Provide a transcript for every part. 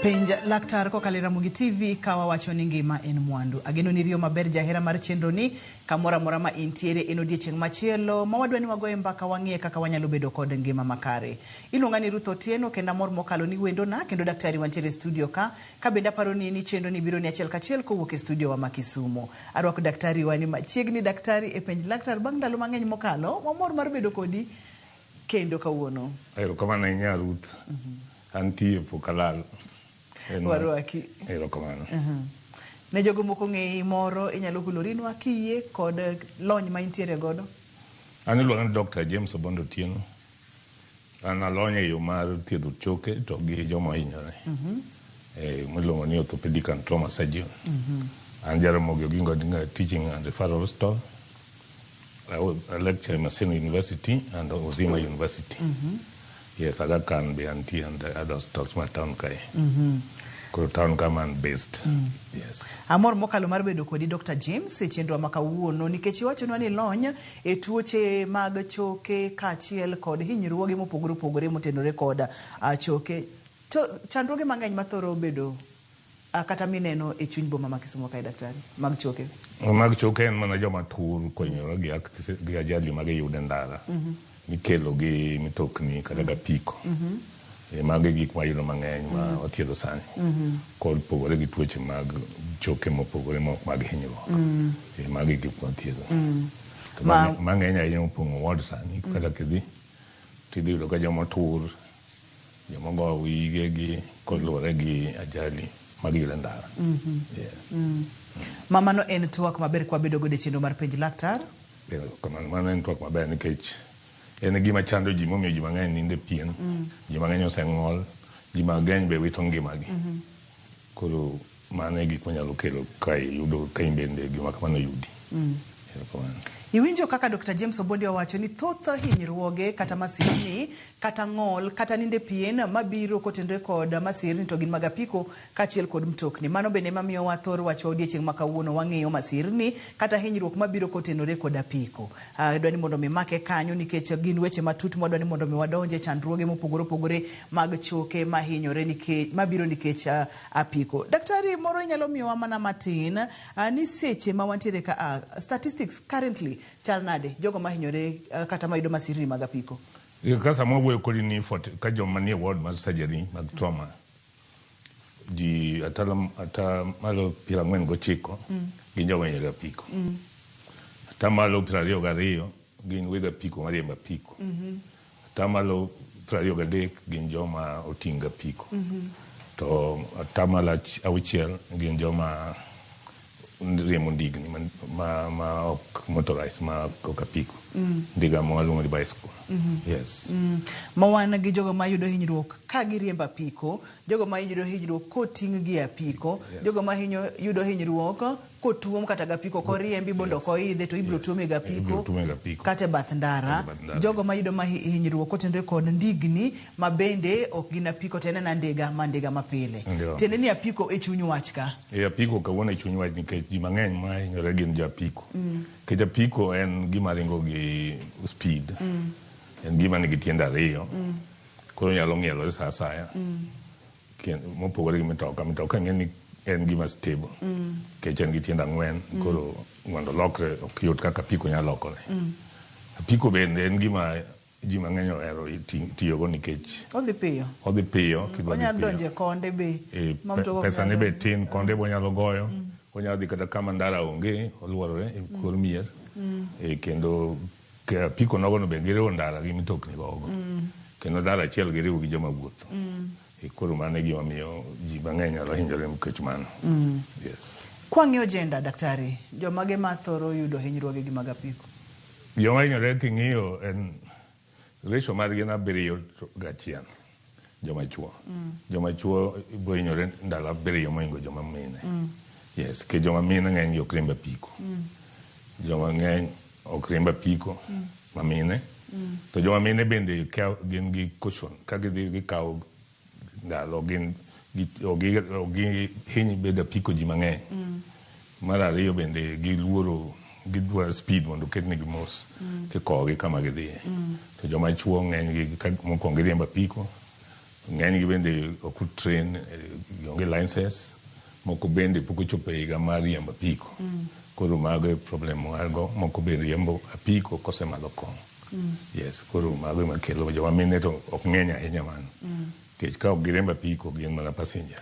Penja laktar ko kalira mugi TV kawa wacho ni ngima en mwandu. Ageno ni riyo maber jahera mar chenro ni kamora mora ma intiere enodiechieng machielo mawadwa ni wagoye mbaka wang'ie kaka wanyalo bedo kod ngima makare. Iluonga ni Ruth Otieno kenda mor mokalo ni wendo na kendo daktari wantiere studio ka benda paro ni chenro ni biro ni achiel kachiel kowuok e studio wa Makisumo. Arwako daktari wani machiegni daktari e penj laktar bang' ndalo mang'eny mokalo wamor mar bedo kodi kendo kawuono. Erokamano ahinya Ruth. Antie pokalal. Warwaki. Erokamano. Ne jogo moko ng'ei moro inyalo hulorinwa kiyie kod lony ma intiere godo. An iluonga ni Dr. James Obondo Otieno. An alony e yo mar thiedho choke to gi joma hinyore. Miluongo ni orthopedic and trauma surgeon. An Jaramogi Oginga Odinga Teaching and Referral Store. I lecture in Maseno University and Ozima University. Yes, Aga Khan be anti and other stocks my town kai. Kuro town man based. Yes. Amor mokalo mar bedo kodi Dr. James e chenro makawuono nikech iwacho ni lony e tuoche mag choke kaachiel kod hinyruoge mopogore opogore motenore kod choke. To chandruoge mang'eny mathoro bedo kata mineno e chuny boma ma Kisumo kae daktari mag choke. Mag choke en mana joma tur konyoro gi ajali mag yude ndara. Mikelo gi mitokni kata apiko. Mage gik ma yudo mang'eny ma othiedho sani. Kod pogore gi tuoche mag choke mopogore mag hinyruok. Mage gik ma othiedho. Mang'eny ahinya opong'o ward sani kata kidhi tidhi yudo ka joma tur, joma go wigegi kod luwore gi ajali mag yudo ndara. Mamano en twak maber kwa bedo godo e chenro mar penj laktar. Mano en twak maber nikech en gima chando ji momiyo ji mang'eny ninde pien, ji mang'eny oseng'ol, ji mang'eny be wito ngimagi. Koro mano e gik manyalo kelo ka yudo ka imbende gima kamano yudi. Iwinjo kaka Dr. James Obondo owacho ni thoth hinyruoge kata masirni kata ng'ol kata ninde pien mabiro kotenore kod masirni to gin mag apiko kaachiel kod mtokni. Mano bende mamiyo wathor wachwa odiechieng' makawuono wang'eyo masirni kata hinyruok mabiro kotenore kod apiko. Dwani mondo mi make kanyo nikech gin weche matut mwadwani mondo mi wadonje chandruoge mopogore opogore mag choke mahinyore nikech mabiro nikech apiko. Daktari moro inyalo miyowa mana matin ni seche ma wantiere ka statistics currently chal nade jogo mahinyore kata mayudo masirni mag apiko. Kasa mwawuoyo kodi ni ka joma nie ward mar surgery mag trauma ji ata malo 49 gin joma hinyore apiko. Ata malo 22 gin weg apiko mariembo apiko. Ata malo 23 gin joma oting'o apiko. To ata malo 6 gin joma riembo ndigni ma ok motorized ma ok apiko. Ndiga mwaluongo ni bicycle. Yes. Mawan gi jogo mayudo hinyruok ka giriembo apiko, jogo mayudo hinyruok koting' gi apiko, jogo mayudo hinyruok kotuom kata gapiko koriembi bondo koidhe to ibro tuome gapiko kata bath ndara, jogo mayudo hinyruok kotenore kod ndigni mabende ok gin apiko to en ndiga mapile. Tiende ni apiko e chuny wach ka. Apiko kawuono e chuny wach nikech ji mang'eny ma hinyore gin jo apiko. Nikech apiko en gima ringo gi speed. En gima nigi tiende ariyo. Koro nyalo ng'ielore sa asaya. Mopogore gi mitoka ng'eni en gima stable. Nikech en gi tiende 4 koro mondo lokre ok yot kaka apiko nyalo lokore. Apiko bende en gima ji mang'eny ohero tiyogo nikech odhi piyo. Onyalo donje konde be. Pesa ne be tin, konde bo nyalo goyo. Onyalo dhi kata kama ndara onge, oluorore e kor mier. Kendo apiko nogono be giriwo ndara gi mitokni gogo. Kendo ndara achiel giriwo gi joma wuotho. Koro mano e gima miyo ji mang'eny nyalo hinyore nikech mano. Kwang'iyo jenda daktari, jomage mathoro yudo hinyruoge gi mag apiko? Joma hinyore king'iyo en ratio margi en 7:1 joma chuo. Joma chuo bo hinyore ndalo 7 mohingo joma mine. Yes, ke joma mine ng'eny ok riembo apiko. Joma ng'eny ok riembo apiko mamine. To joma mine bende gin gi caution ka gidhi gikawo ndalo gin hiny bedo apiko ji mang'eny. Mar ariyo bende giluoro gidwaro speed mondo ketnegi mos kikowogi kama gidhiye. To joma chuo ng'eny gi mokwongo giriembo apiko ng'eny gi bende ok train onge licenses, moko bende pok ochopo e higa mar riembo apiko. Koro mago e problem margo, moko bende riembo apiko kosemadho kong'o. Yes, koro mago ema kelo joma mine to ok ng'eny ahinya mano. Nikech ka ok giriembo apiko gin mana passenger.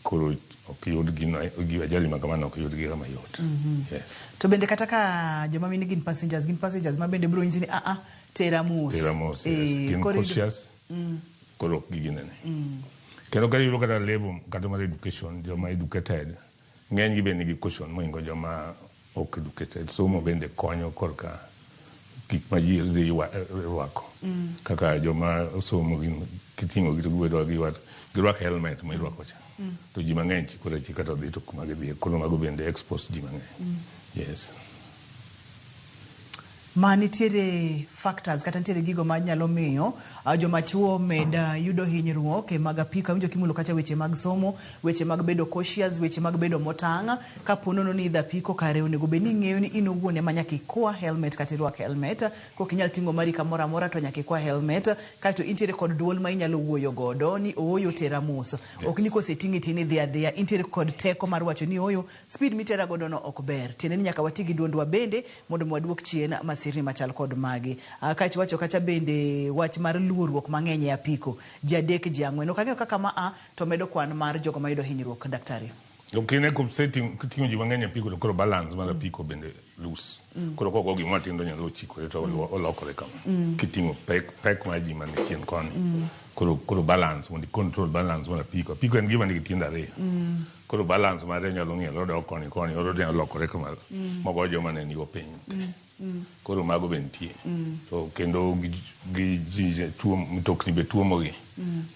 Koro ok yud gi ajali ma kamano ok yud gi kama yot. Yes. To bende kata ka joma mine gin passengers ma bende biro nyisi ni tera mos. Yes. Gin cautious. Koro ok giginene. Kendo ka yudo kata level kata mar education, joma educated, ng'eny gi bende nigi caution moingo joma ok educated. Somo bende konyo korka gik ma ji dhi rwako. Kaka joma somo kiting'o girwako helmet ma irwako cha. To ji mang'eny chikore chika to dhi to kuma gidhi. Koro mago bende expose ji mang'eny. Yes. Ma nitiere factors kata nitiere gigo ma nyalo miyo joma chuo med yudo hinyruok e mag apiko. Awinjo kimulo kata weche mag somo, weche mag bedo cautious, weche mag bedo motang'. Ka ponono ni idho apiko kare onego bed ni ing'eyo ni in owuon ema nyaka ikwa helmet kata irwak helmet. Kok inyal ting'o mari kamoro amora to nyaka ikwa helmet. Kaito intiere kod duol ma inyalo wuoyo godo ni ooyo tera mos. Ok ni koseting'i tin idhi adhiya. Intiere kod teko mar wacho ni ooyo speed mitera godo no ok ber. Tiende ni nyaka wati gi duondwa bende mondo waduok chien masirni machal kod magi. Kaito wacho kata bende wach mar luorruok mang'eny e apiko. Ji adek ji ang'wen. Ok ang'eyo kaka to medo kwan mar jogo mayudo hinyruok, daktari. Okine ting'o ji mang'eny apiko to koro balance mar apiko bende loose. Koro koko gima tindo nyalo chikore to olokore kama. Kiting'o pek mar ji mane chien koni. Koro balance, mondo control balance mar apiko. Apiko en gima nigi tiende ariyo. Koro balance mare nyalo ng'iyo odok koni, oro nyalo lokore kama. Mogo joma ne nigo piny. Koro mago bende nitie. To kendo gi ji tuo mtokni be tuomogi.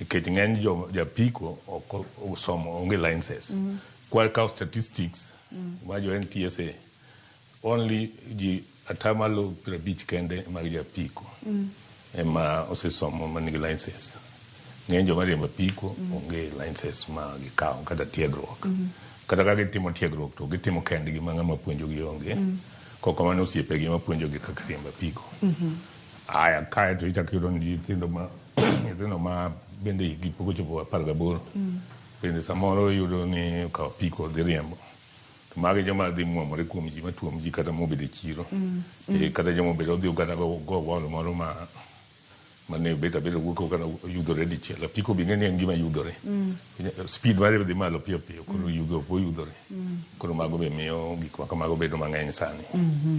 Nikech ng'eny japiko ok osomo onge licenses. Kwa kao statistics wajo NTSA only ji atamalo 50 kende mag japiko ema osesomo manigi licenses. Ng'eny joma riembo apiko onge licenses ma gikawo kata tiegruok. Kata ka gitimo tiegruok to gitimo kendgi ma ng'ama puonjogi onge. Koko mano osiepegi ma puonjogi kaka riembo apiko. Aya kae to ichak yudo ni nyithindo ma bende hikgi pok ochopo 18 bende samoro yudo ni okawo apiko dhi riembo. To magi joma dhi muomore kuom ji matuom ji kata mobedo e chiro. Kata joma obedo odhi kata go wall moro mane beta wuok kata yudhore dichiel. Apiko bi ng'eni en gima yudhore. Speed mare dhi malo piyo piyo. Koro yudhore. Koro mago be miyo gik kamago bedo mang'eny sani.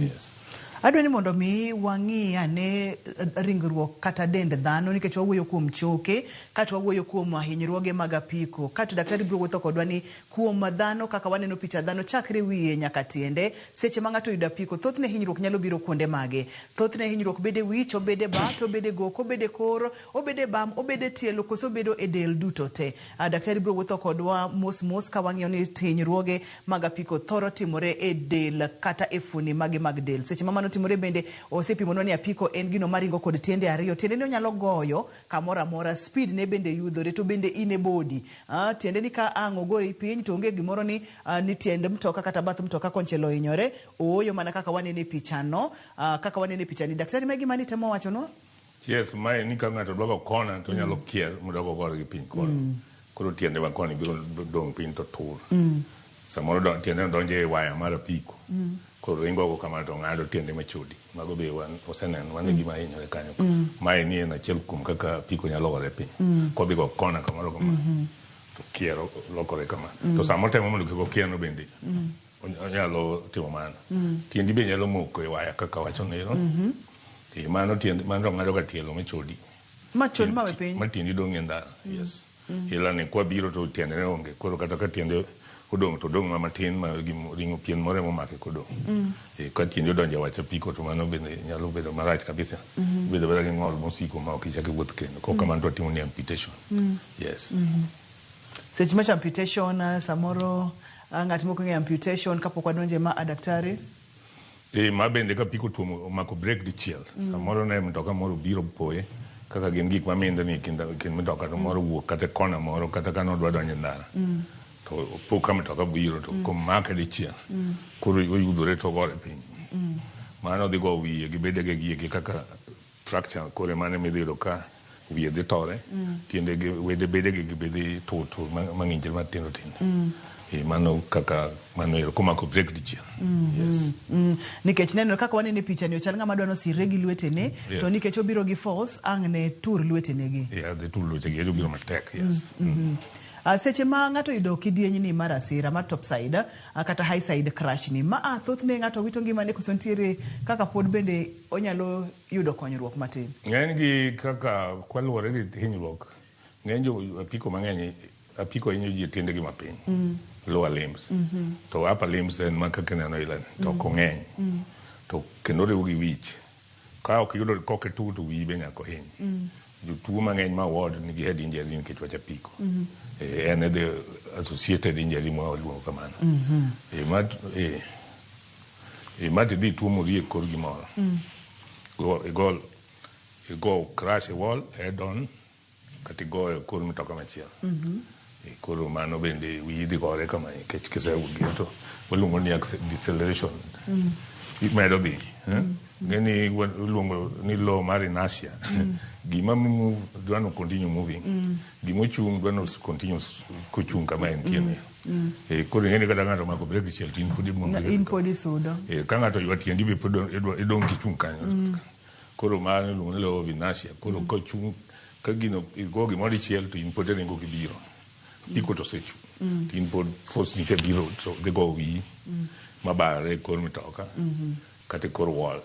Yes. Adwa ni mondo mi wang'i ane ringruok kata dend dhano nikech wawuoyo kuom choke, kata wawuoyo kuom hinyruoge mag apiko. Kata daktari biro wuotho kodwa ni kuom dhano kaka waneno picha dhano chakre wiye nyaka tiende. Seche ma ng'ato yudo apiko, thothne hinyruok nyalo biro kuonde mage. Thothne hinyruok bede wich, obede bat, obede gok, obede kor, obede bam, obede tielo, koso bedo e del duto te. Daktari biro wuotho kodwa mos ka wang'iyo ni hinyruoge mag apiko thoro timore e del kata e fuoni mage mag del. Seche ma mano timore bende osepimono ni apiko en gino maringo kod tiende ariyo. Tiende ni onyalo goyo kamoro amora, speed ne bende yudhore, to bende in e body. Tiende ni ka ang' ogori piny to onge gimoro ni tiende mtoka kata bath mtoka konchiel ohinyore. Ooyo mana kaka wanene pichano, kaka wanene pichani. Daktari magi mani temo wacho no? Yes, mae ni ka ng'ato dwago kona to nyalo kier modago gore gi piny koro. Koro tiende ma koni biro dong piny to tur. Samoro tiende donje e waya mar apiko. Koro ringo go kama to ng'ado tiende machudi. Mago be oseneno mane gima hinyore kanyo. Mae ni en achiel kuom kaka apiko nyalo gore piny. Kodhi go kona kamoro kama. To kiero lokore kama. To samoro temo mondo kiko kierno bende. Onyalo timo mano. Tiendi be nyalo moko e waya kaka wacho nero. Mano tiende mano ng'ado ga tielo machudi. Machudi mawe piny. Matiendi dong' e ndara. Yes. Ila ne kwa biro to tiende ne onge. Koro kata ka tiende odong' to dong' ma matin ma ringo pien more momake kodong'. Ka tiende odonje wach apiko to mano bende nyalo bedo marach kabisa. Bedo bada gi ng'ol mosiko ma ok ichak wuoth kendo. Kok kamano to timo ni amputation. Yes. Seche ma amputation samoro ng'at moko ng'e amputation kapok wadonje ma daktari. Ma bende ka apiko tuomo omako break dichiel. Samoro ne mtoka moro biro poye kaka gin gik maminde ni kind mtoka to moro wuok kata kona moro kata ka nodwa donjo ndara. To poka mtoka biro to komake dichiel. Koro oyudhore to gore piny. Mano dhi go wiye gi bedege gi kaka fracture kore mane midhiro ka wiye dhi tore, tiende wede bedegi gibedhi tutu mang'injre matindo tindo. Mano kaka mano ero komako break dichiel. Yes. Nikech neno kaka wanene picha ni ochal ng'ama dwano sire gi lwetene, to nikech obiro gi force ang' ne tur lwetene gi. Dhi tur lwetegi, obiro matek, yes. Seche ma ng'ato yudo kidieny ni mar asira, mar top side, kata high side crash ni, thothne ng'ato wito ngimane koso ntiere kaka pod bende onyalo yudo konyruok matin. Ng'eny gi kaka kwaluwore gi hinyruok, ng'eny jo apiko mang'eny, apiko hinyo ji tiendegi mapiny. Lower limbs. To upper limbs en ma kaka neno ilan, to kong'eny. To kendo riwo gi wich. Ka ok yudo koke tugo to wiyi be nyako hiny. Jotuo mang'eny ma ward nigi head injury nikech wach apiko. En the associated injury ma waluongo kamano. Mati dhi tuo mori e kor gimoro. Go crash a wall head on, kati go e kor mitoka machielo. Koro mano bende wiyi dhi gore kama nikech kisewuogi to waluongo ni deceleration. Imedo dhi. Ngeni waluongo ni law mar inertia. Gima move dwano continue moving. Gima chung dwano continue kuchung kama entiene. Koro ngeni kata ng'ato mako break dichiel tin podi move. In podi sudo. Ka ng'ato ywak tiendi be pod idong kichung kanyo. Koro mano iluongo ni law of inertia. Koro kochung ka gino igo gimoro dichiel to in pod ringo gibiro. Piko to sechu. In pod force niche biro to they go wiyi. Mabare kor mitoka. Kata kor wall.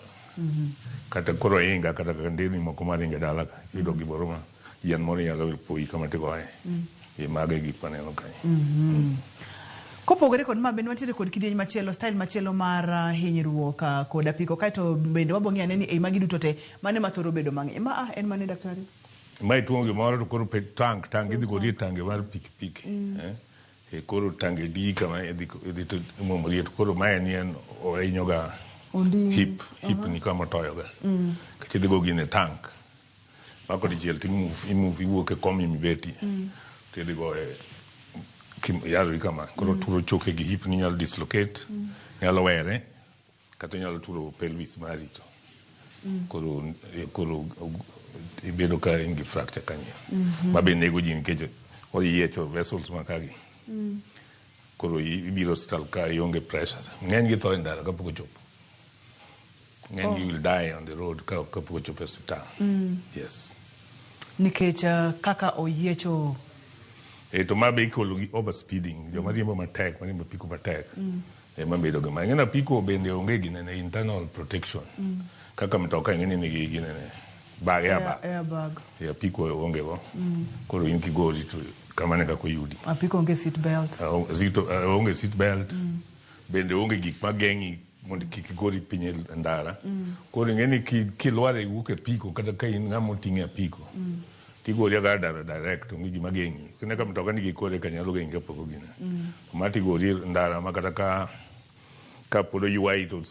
Kata kor inga kata kandeni moko maringa dala ka. Yudo giboro ma yan moro yalo poi kama te goe. Mage gik maneno kanyo. Kopogore kod ma bende wantiere kod kidieny machielo, style machielo mar hinyruok kod apiko, kaeto bende wabongi aneni ei magi duto te mane mathoro bedo mang'eny. En mane daktari? Mai tuongo gimoro to koro tank idhi gori tange mar pikipiki. Koro tange di kama idhi to momori to koro mae ni en ohinyoga hip ni kama toyoga. Kati idhi go gine tank. Mako dichiel ti move iwuok e kom imibeti. To idhi go yaro kama. Koro turo choke gi hip ni nyalo dislocate. Nyalo were. Kata nyalo turo pelvis mari to. Koro ibedo ka in gi fracture kanyo. Ma be nego ji nikech oyiecho vessels makagi. Koro ibiro hospital ka ionge pressure. Ng'eny gi tho e ndara kapok ochopo. Ng'eny gi will die on the road kapok ochopo e hospital. Yes. Nikech kaka oyiecho. To ma be ikolo gi overspeeding. Joma riembo matek, mariembo apiko matek. Ema bedo ga. Ng'eny apiko bende onge gi nene internal protection. Kaka mtoka ng'eny nigi ginene. Airbag. Apiko onge go. Koro in kigori to kamane kako yudi. Apiko onge seat belt. Onge seat belt. Bende onge gik mageng'i mondo kik igori piny e ndara. Koro ng'eni kilwar iwuok e piko kata ka in ng'ama oting'e apiko. Tigori agada direct onge gima geng'i. Kene ka mtoka nigi kore ka nyalo geng'i kapok ogine. Ma tigori ndara ma kata ka pod oywayi to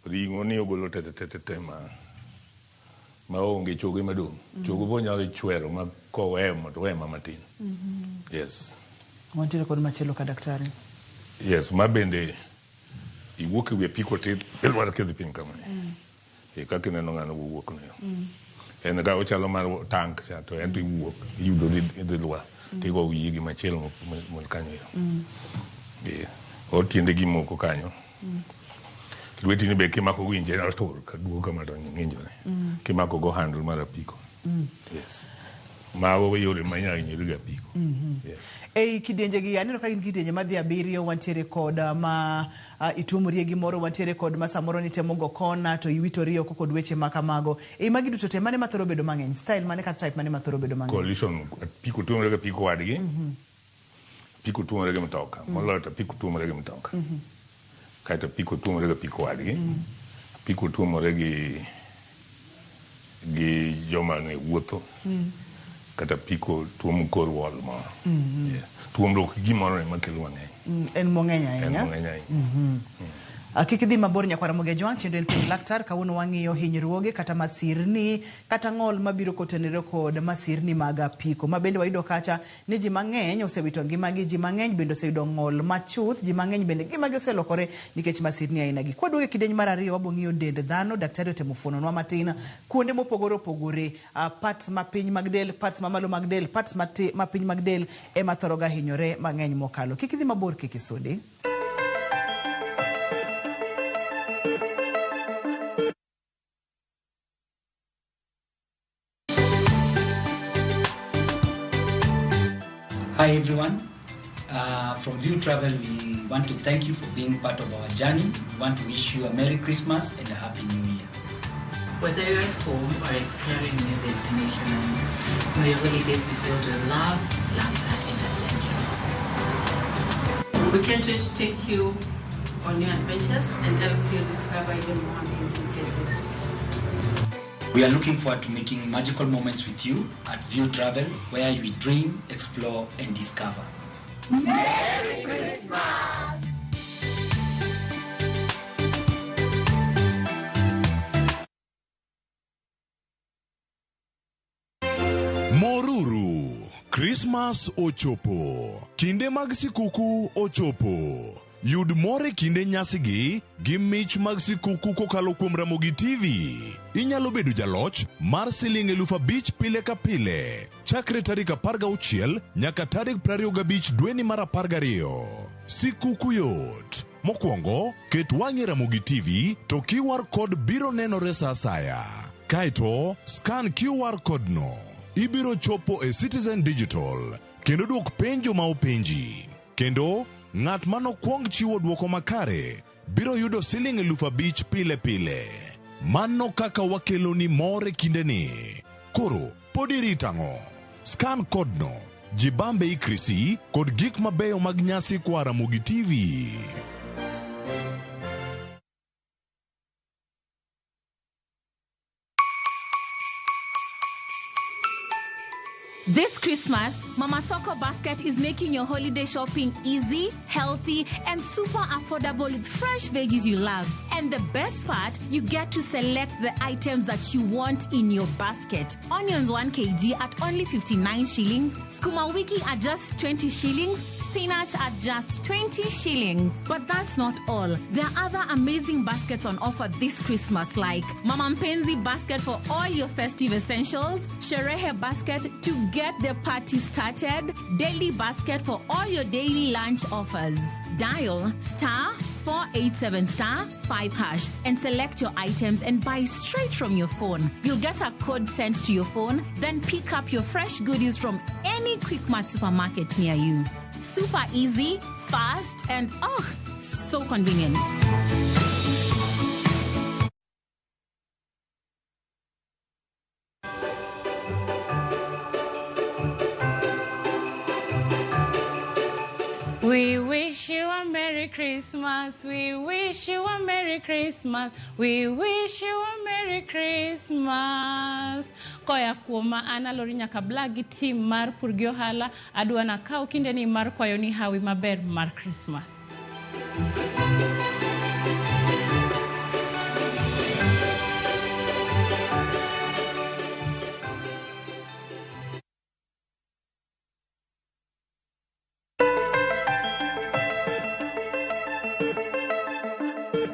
ring'o ni ogolo tete ma onge choge madong'. Chogo bo nyalo chwero ma kowemo to wema matin. Yes. Wantiere kod machielo ka daktari. Yes, ma bende iwuok e wi apiko te ilwar kedhi piny kama. Kaka ineno ng'ano wuok no. En ga ochalo mar tank cha to en to iwuok iyudo idhi lwar. Tigo wiyi gi machielo mon kanyo. Otiende gi moko kanyo. Lweti ni be kimako go inje al tur ka duo kama to ng'injore. Kimako go handle mar apiko. Yes. Ma wo yore manya inyiri ga apiko. Yes. Ei kidienje gi aneno ka in kidienje madhi abiriyo, wantiere kod ma ituomori gi moro, wantiere kod ma samoro ni temo go kona to iwitori oko kod weche makamago. Ei magi duto te mane mathoro bedo mang'eny? Style mane kata type mane mathoro bedo mang'eny? Collision apiko tuomore ga apiko wadgi. Apiko tuomore ga mtoka. Moloyo to apiko tuomore ga mtoka. Kaito apiko tuomore ga apiko wadgi. Apiko tuomore gi joma ne wuotho. Kata apiko tuomo kor wall moro. Tuomruok gimoro ema kelo mang'eny. En mong'eny ahinya. En mong'eny ahinya. Kikidhi mabor nyakwara moge jwang chendo en penj laktar kawuono wang'iyo hinyruoge kata masirni kata ng'ol mabiro kotenore kod masirni mag apiko. Ma bende wayudo kacha ni ji mang'eny osewito ngimagi, ji mang'eny bende oseyudo ng'ol machuth, ji mang'eny bende ngimagi oselokore nikech masirni aina gi. Kwaduogo kidieny mar ariyo wabong'iyo dend dhano, daktari otemo fuononwa matin kuonde mopogore opogore, parts mapiny mag del, parts mamalo mag del, parts mapiny mag del ema thoroga hinyore mang'eny mokalo. Kikidhi mabor kikisudi. Hi everyone, from View Travel we want to thank you for being part of our journey. We want to wish you a Merry Christmas and a Happy New Year. Whether you're at home or exploring a new destination, may your holidays be filled with love, laughter and adventure. We can't wait to take you on new adventures and help you discover even more amazing places. We are looking forward to making magical moments with you at View Travel, where we dream, explore, and discover. Merry Christmas! Moruru, Christmas ochopo, kinde mag sikuku ochopo. Yud more kinde nyasigi gi mich mag sikuku kokalo kuom Ramogi TV. Inyalo bedo jaloch mar siling 5,000 pile ka pile. Chakre tarik 16 nyaka tarik 25 dweni mar 12. Sikuku yot. Mokwongo, ket wang'i Ramogi TV to QR code biro nenore sa asaya. Kaito, scan QR code no. Ibiro chopo e Citizen Digital. Kendo duok penjo ma openji. Kendo, ng'at mano kwong chiwo duoko makare biro yudo siling 5,000 pile pile. Mano kaka wakelo ni more kinde ni. Koro, podi ritang'o. Scan code no, jibambe ikrisi kod gik mabeyo mag nyasi kwa Ramogi TV. This Christmas, Mama Soko Basket is making your holiday shopping easy, healthy, and super affordable with fresh veggies you love. And the best part, you get to select the items that you want in your basket. Onions 1 kg at only 59 shillings, skuma wiki at just 20 shillings, spinach at just 20 shillings. But that's not all. There are other amazing baskets on offer this Christmas, like Mama Mpenzi basket for all your festive essentials, Sherehe basket to get the party started, daily basket for all your daily lunch offers. Dial *487*5# and select your items and buy straight from your phone. You'll get a code sent to your phone, then pick up your fresh goodies from any Quick Mart supermarket near you. Super easy, fast, and so convenient. We wish you a Merry Christmas. We wish you a Merry Christmas. We wish you a Merry Christmas. Koya kuoma ana lorinya kabla gi team mar Purgi Ohala adwana kaw kinde ni mar kwayo ni hawi maber mar Christmas.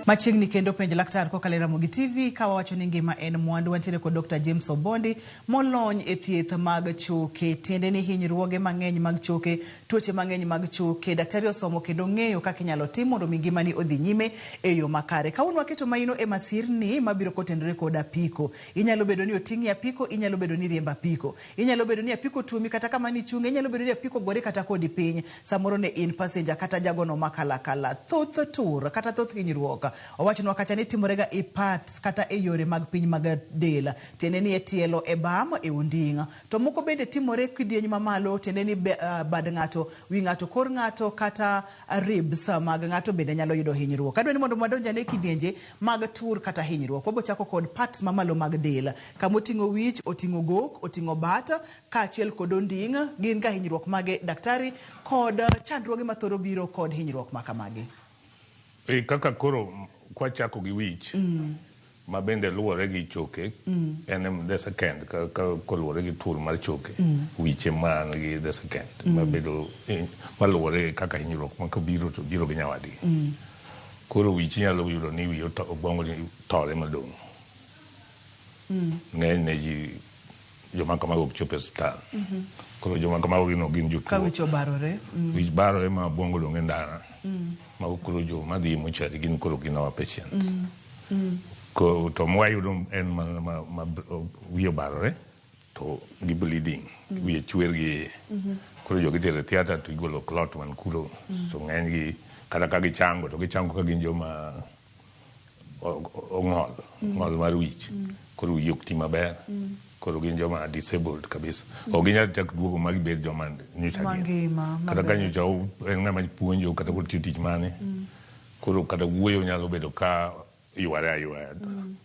Machiegni kendo penj laktar kokalo Ramogi TV ka wacho ni ngima en mwandu. Wantiere kod Dr. James Obondi molony e thieth mag choke, tiende ni hinyruoge mang'eny mag choke, tuoche mang'eny mag choke. Daktari osomo kendo ng'eyo kaka inyalo tim mondo ngimani odhi nyime e yo makare. Kawuono waketo maino e masirni mabiro kotenore kod apiko. Inyalo bedo ni oting'i apiko, inyalo bedo ni riemba apiko, inyalo bedo ni apiko tuomi kata kama ni chunge, inyalo bedo ni apiko gore kata kodi piny. Samoro ne in passenger kata jagono makalakala. Thoth tur kata thoth hinyruok owachonwa kacha ni timorega e parts kata e yore mag piny mag del. Tiende ni e tielo, e bam, e undinga. To moko bende timore kidieny mamalo, tiende ni bad ng'ato, wi ng'ato, kor ng'ato kata ribs mag ng'ato bende nyalo yudo hinyruok. Adwa ni mondo mwadonjane kidienje mag tur kata hinyruok. Wabo chako kod parts mamalo mag del. Kama oting'o wich, oting'o gok, oting'o bat, kaachiel kod onding, gin ga hinyruok mage daktari kod chandruoge mathoro biro kod hinyruok makamagi. Kaka koro kwa chako gi wich ma bende luwore gi choke en the second ka luwore gi tur mar choke wiche man gi the second ma bedo ma luwore kaka hinyruok ma biro gi nyawadgi koro wich nyalo yudo ni wiyo obwongo ni tore madong' ng'eny ne ji joma kamago ok chopo e osiptal koro joma kamago gin jotuo ka wich obarore wich barore ma obwongo dong' e ndara ma koro joma dhi mochari gin koro gin our patients to mwayudo en ma wiye obarore to gi bleeding wiye chwer gi koro jogi tere theatre to igolo clot man kulo to ng'eny gi kata ka gichango to gichango ka gin joma ong'ol mar wich koro wiye ok ti maber koro gin joma disabled kabisa ok ginyal chak duogo ma gibed joma nyocha kata ka nyocha en ng'ama puonjo kata kotiyo tich mane koro kata wuoyo nyalo bedo ka yware aywaya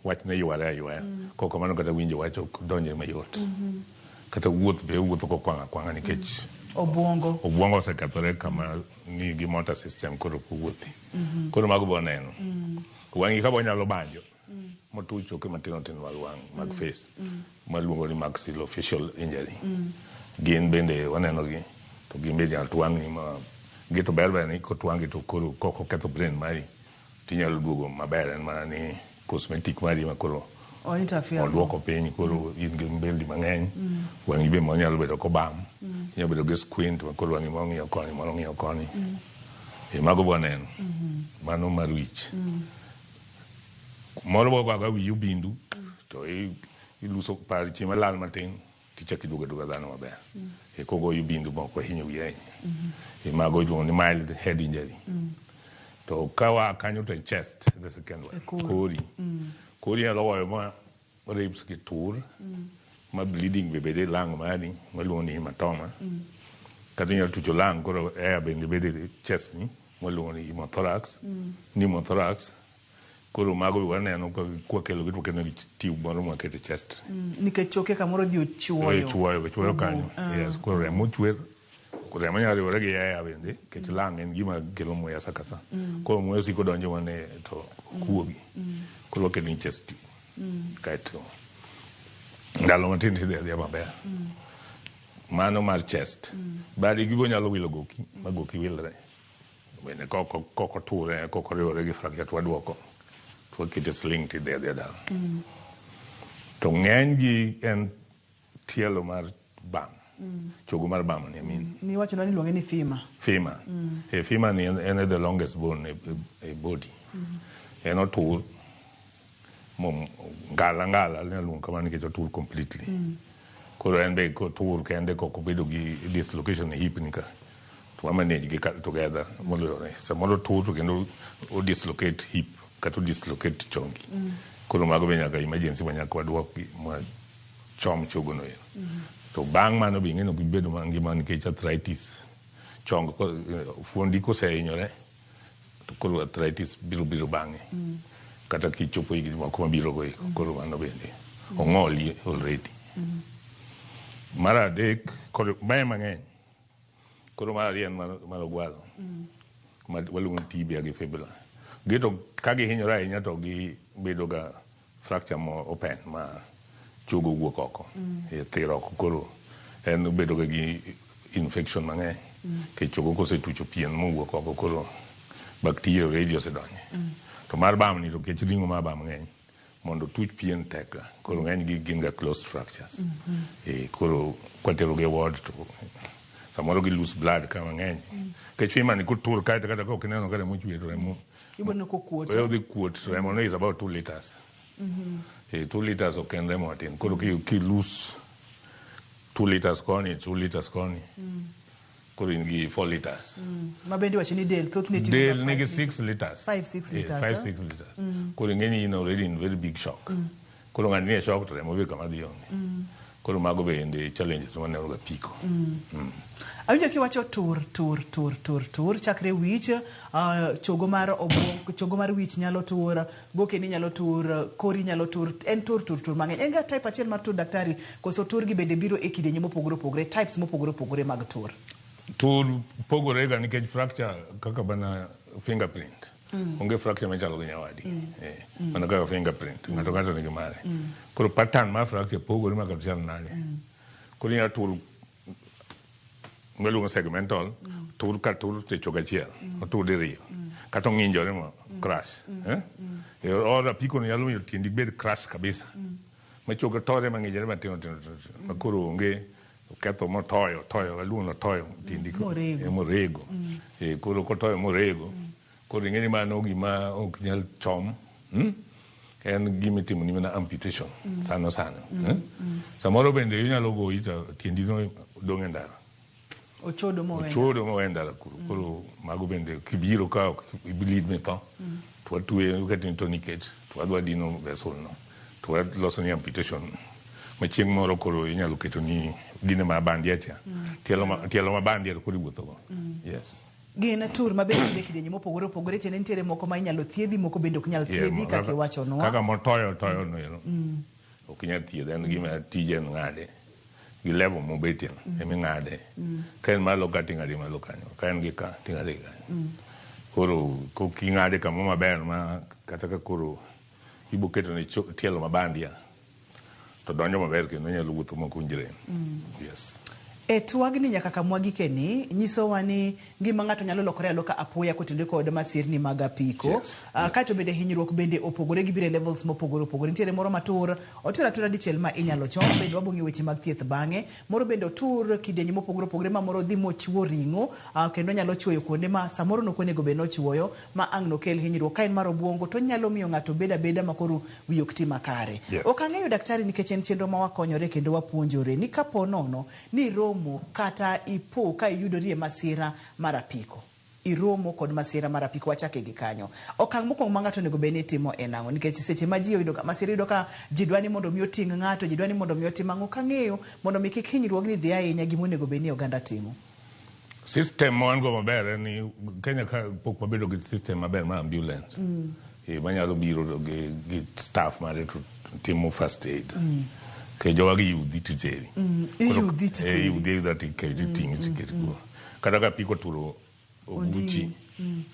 wachne yware aywaya kok kamano kata winjo wach ok donje mayot kata wuoth be wuotho kokwang' akwang'a nikech obwongo osekethore kama nigi motor system koro kowuothi koro mago bo neno wang'i ka bo nyalo banjo motuch choke matino tin mag wang' mag face maluongo ni maxillofacial injury gin bende wanenogi to gin bende nyalo twang'ni ma gito ber ni kotwang'i to koro kok oketho brain mari tinyalo duogo maber en mana ni cosmetic mari ma koro oduoko piny koro in gi mbeldi mang'eny wang'i be monyalo bedo kobam inyalo bedo gi squint ma koro wang'i mong'iyo koni moro ng'iyo koni mago bo neno mano mar wich moro bo kwaga wiyi bindu to iluso pari chieng' malal matin tichak iduogo dhano maber kogoyi bindu moko hinyo wiyi ahinya mago iluongo ni mild head injury to kawa kanyo to chest the second one kori nyalo goyo ma ribs gi tur ma bleeding be bede lang mari maluongo ni hematoma kata inyalo tucho lang koro air bende bede chest ni maluongo ni pneumothorax koro mago be waneno kwa kelo gi to kendo gi tube moro mwakete chest nikech choke kamoro dhi ochwoyo kanyo yes koro remo chwer remo nyalo riwore gi yaya bende kech lang en gima kelo muya sa kasa koro muya osiko donjo mane to kuogi koro wakelo ni chest tube kaeto ndalo matin tidhi maber mano mar chest badi gibo nyalo wilo goki ma goki wilre bende koko ture koko riwore gi fracture to waduoko to wakete sling tidhi dala to ng'eny gi en tielo mar bam chogo mar bam ni wacho ni luonge ni femur femur ni en the longest bone e body en otur ngala luongo kamano nikech otur completely koro en be kotur kende kok obedo gi dislocation e hip nika to wamanage gi together molore samoro tur to kendo o dislocate hip kata o dislocate chongi koro mago be nyaka emergency manyaka waduoki ma chom chogo no to bang' mano be ing'eno gibedo mangima nikech arthritis chong fuondi kosehinyore to koro arthritis biro bang'e kata kichopo higni moko mabiro go koro mano bende ong'oli already mar adek kod mae mang'eny koro mar ariyo mar ogwalo waluongo ni tibia gi fibula gito ka gihinyore ahinya to gibedo ga fracture mo open ma chogo wuok oko thiro oko koro en bedo ga gi infection mang'eny ke chogo kosetucho pien mowuok oko koro bacteria already osedonje to mar bam ni to kech ring'o mar bam ng'eny mondo tuch pien tek koro ng'eny gi gin ga closed fractures koro kwatero ge ward to samoro gi loose blood ka mang'eny kech femur ni kotur kaeto kata ok ineno ka remo chwer remo ibono kokuot odhi kuot remo no is about 2 liters 2 liters ok en remo matin koro ki loose 2 liters koni 2 liters koni koro in gi 4 liters ma bende wacho ni del thothne del nigi 6 liters 5-6 liters koro ing'eni in already in very big shock koro ng'ani nie shock to remo be kama dhi onge koro mago bende challenges maneno ga piko awinjo kiwacho tur chakre wich chogo mar wich nyalo tur gokeni nyalo tur kori nyalo tur en tur mang'eny en ga type achiel mar tur daktari koso tur gi bende biro e kidenye mopogore opogore types mopogore opogore mag tur pogore ga nikech fracture kaka bana fingerprint onge fracture machalo gi nyawadi mana kaka fingerprint ng'ato ng'ato nigi mare koro pattern mar fracture pogore maka chal nade koro inyalo tur meluongo segmental tur ka tur te choga chiel otur diriyo kata ng'injore mo crash or apiko no nyalo miyo tiendi bed crash kabisa machoga tore mang'injore matino tino makoro onge ketho motoyo aluongo toyo tiendi morego koro kotoyo morego koro ing'eni mano gima ok nyal chom en gima itimo ni mana amputation sano samoro bende inyalo goyi to tiendi no dong' e ndara ochodo mo e ndara koro mago bende kibiro ka ok ibilid mitho to watwe katini tourniquet to wadwa dino vessel no to waloso ni amputation ma chieng' moro koro inyalo keto ni dine ma bandia cha tielo ma bandia to koro iwuotho go yes gin tur mabende kidenye mopogore opogore tiende nitiere moko ma inyalo thiedhi moko bende ok nyal thiedhi kaka iwachonwa kaka motoyo no ok inyal thiedhi en gima tije en ng'ade gi level mobetie eming'ade ka en malo ka ting'ade malo kanyo ka en gi ka ting'ade kanyo koro king'ade kamo maber ma kata ka koro ibo keto ne tielo mabandia to donjo maber kendo nyalo wuotho mokunjre yes e twagni nyaka kamwagi keni nyisowa ni ngima ng'ato nyalo lokore aloka apoya kotenore kod masirni mag apiko kato bende hinyruok bende opogore gi bire levels mopogore opogore nitiere moro matur otur atura dichiel ma inyalo chom bende wabong'e weche mag thieth bang'e moro bende otur kidenye mopogore opogore ma moro dhi mochuo ring'o kendo nyalo chuoyo kuonde ma samoro nokonego bende nochuoyo ma ang' nokel hinyruok ka en mar obwongo to nyalo miyo ng'ato beda makoro wiye ok ti makare ok ang'eyo daktari nikech en chenro ma wakonyore kendo wapuonjore ni kapo nono ni kata ipo ka iyudori e masira mar apiko iromo kod masira mar apiko wachake gi kanyo okang' mokwongo ma ng'ato onego bed ni timo en ang'o nikech seche ma ji oyudo masira iyudo ka ji dwa ni mondo mi oting' ng'ato ji dwa ni mondo mi otim ang'o kang'eyo mondo mi kik hinyruogni dhi ahinya gima onego bed ni oganda timo system ma wan go maber en ni Kenya ka pok wabedo gi system maber mar ambulance manyalo biro gi staff mare to timo first aid ke jowa gi yudhi titeri yudhi dati ke tingi tiketi ko kata ka piko turo obuchi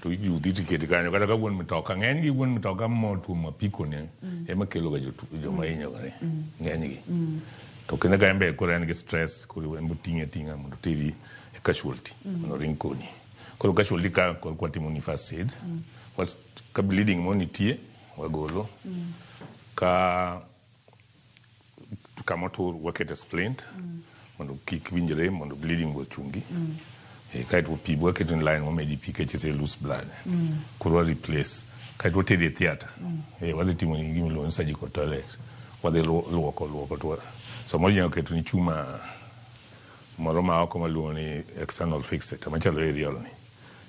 to yudhi tiketi kanyo kata ka wuon mitoka ng'eny gi wuon mitoka mo tuomo apiko ne ema kelo ga joma hinyore ng'eny gi to kendo ka embe koro en gi stress koro embo tinga mondo teri e casualty mondo ring koni koro casualty ka koro kwatimo ni first aid ka bleeding mo nitie wagolo kamotur wakete splint mondo kik winjre mondo bleeding go chungi kaito pi wakete in line momedi pi kechese loose blood kuro replace kaito tede theater wadhi timo ni gimi lo surgical toilet wadhi luoko to so mo nyalo keto ni chuma moro ma oko maluongo ni external fixator machalo aerial ni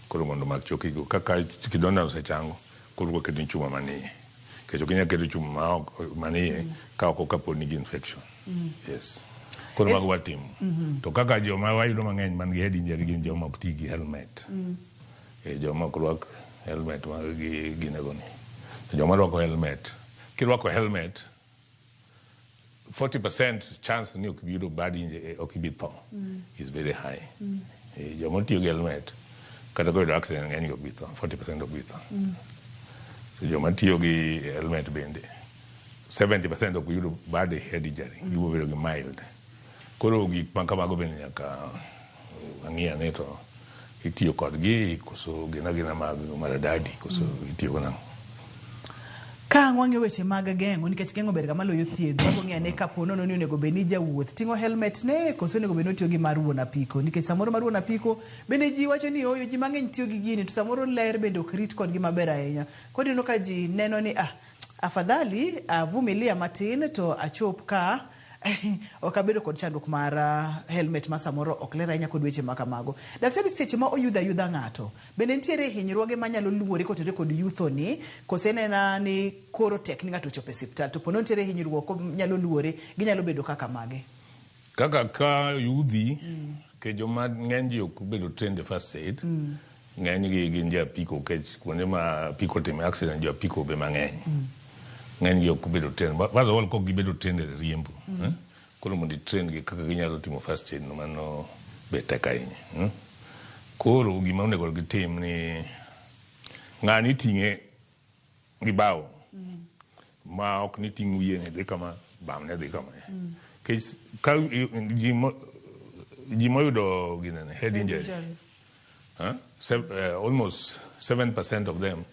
koro mondo mak choki go kaka kidonda osechango koro wakete ni chuma manie kecho kinya keto chuma manie ka oko kapo nigi infection yes koro mago watimo to kaka joma wayudo mang'eny man gi head injury gin joma ok ti gi helmet joma ok rwak helmet mag ginego ni joma rwako helmet kirwako helmet 40% chance ni ok biyudo bad injury ok ibi tho is very high joma tiyo gi helmet kata koyudo accident ng'eny ok bi tho 40% ok bi tho joma tiyo gi helmet bende 70% ok yudo bad head injury gibo bedo gi mild koro gik ma kamago bende nyaka ang'iya ne to itiyo kodgi koso gina mag maradadi koso itiyo go nang'o ka wang'e weche mag geng'o nikech geng'o ber ga maloyo thieth wabong'e ne kapo nono ni onego bed ni jawuoth ting'o helmet ne koso onego bed ni otiyo gi mar wuon apiko nikech samoro mar wuon apiko bende ji wacho ni oyo ji mang'eny tiyo gi gini to samoro ler bende ok rit kodgi maber ahinya koro ineno ka ji neno ni afadhali avumilia matin to achop ka ok abedo kod chandruok mar helmet ma samoro ok ler ahinya kod weche makamago daktari seche ma oyudha yudha ng'ato bende nitiere hinyruoge manyalo luwore kotenore kod yutho ni kose nena ni koro tek ni ng'ato ochopo e osiptal to pono nitiere hinyruok nyalo luwore ginyalo bedo kaka mage kaka ka yudhi ke joma ng'eny ji ok bedo trained e first aid ng'eny gi gin jo apiko kech kuonde ma apiko time accident jo apiko be mang'eny ng'eny gi ok bedo trained first of all kok gibedo trained e riembo koro mondo train gi kaka ginyalo timo first aid no mano be tek ahinya koro gima onego gitim ni ng'ani ting'e gi bao ma ok ni ting' wiye ne dhi kama bam ne dhi kama kech ka ji moyudo ginene head injury almost 7% of them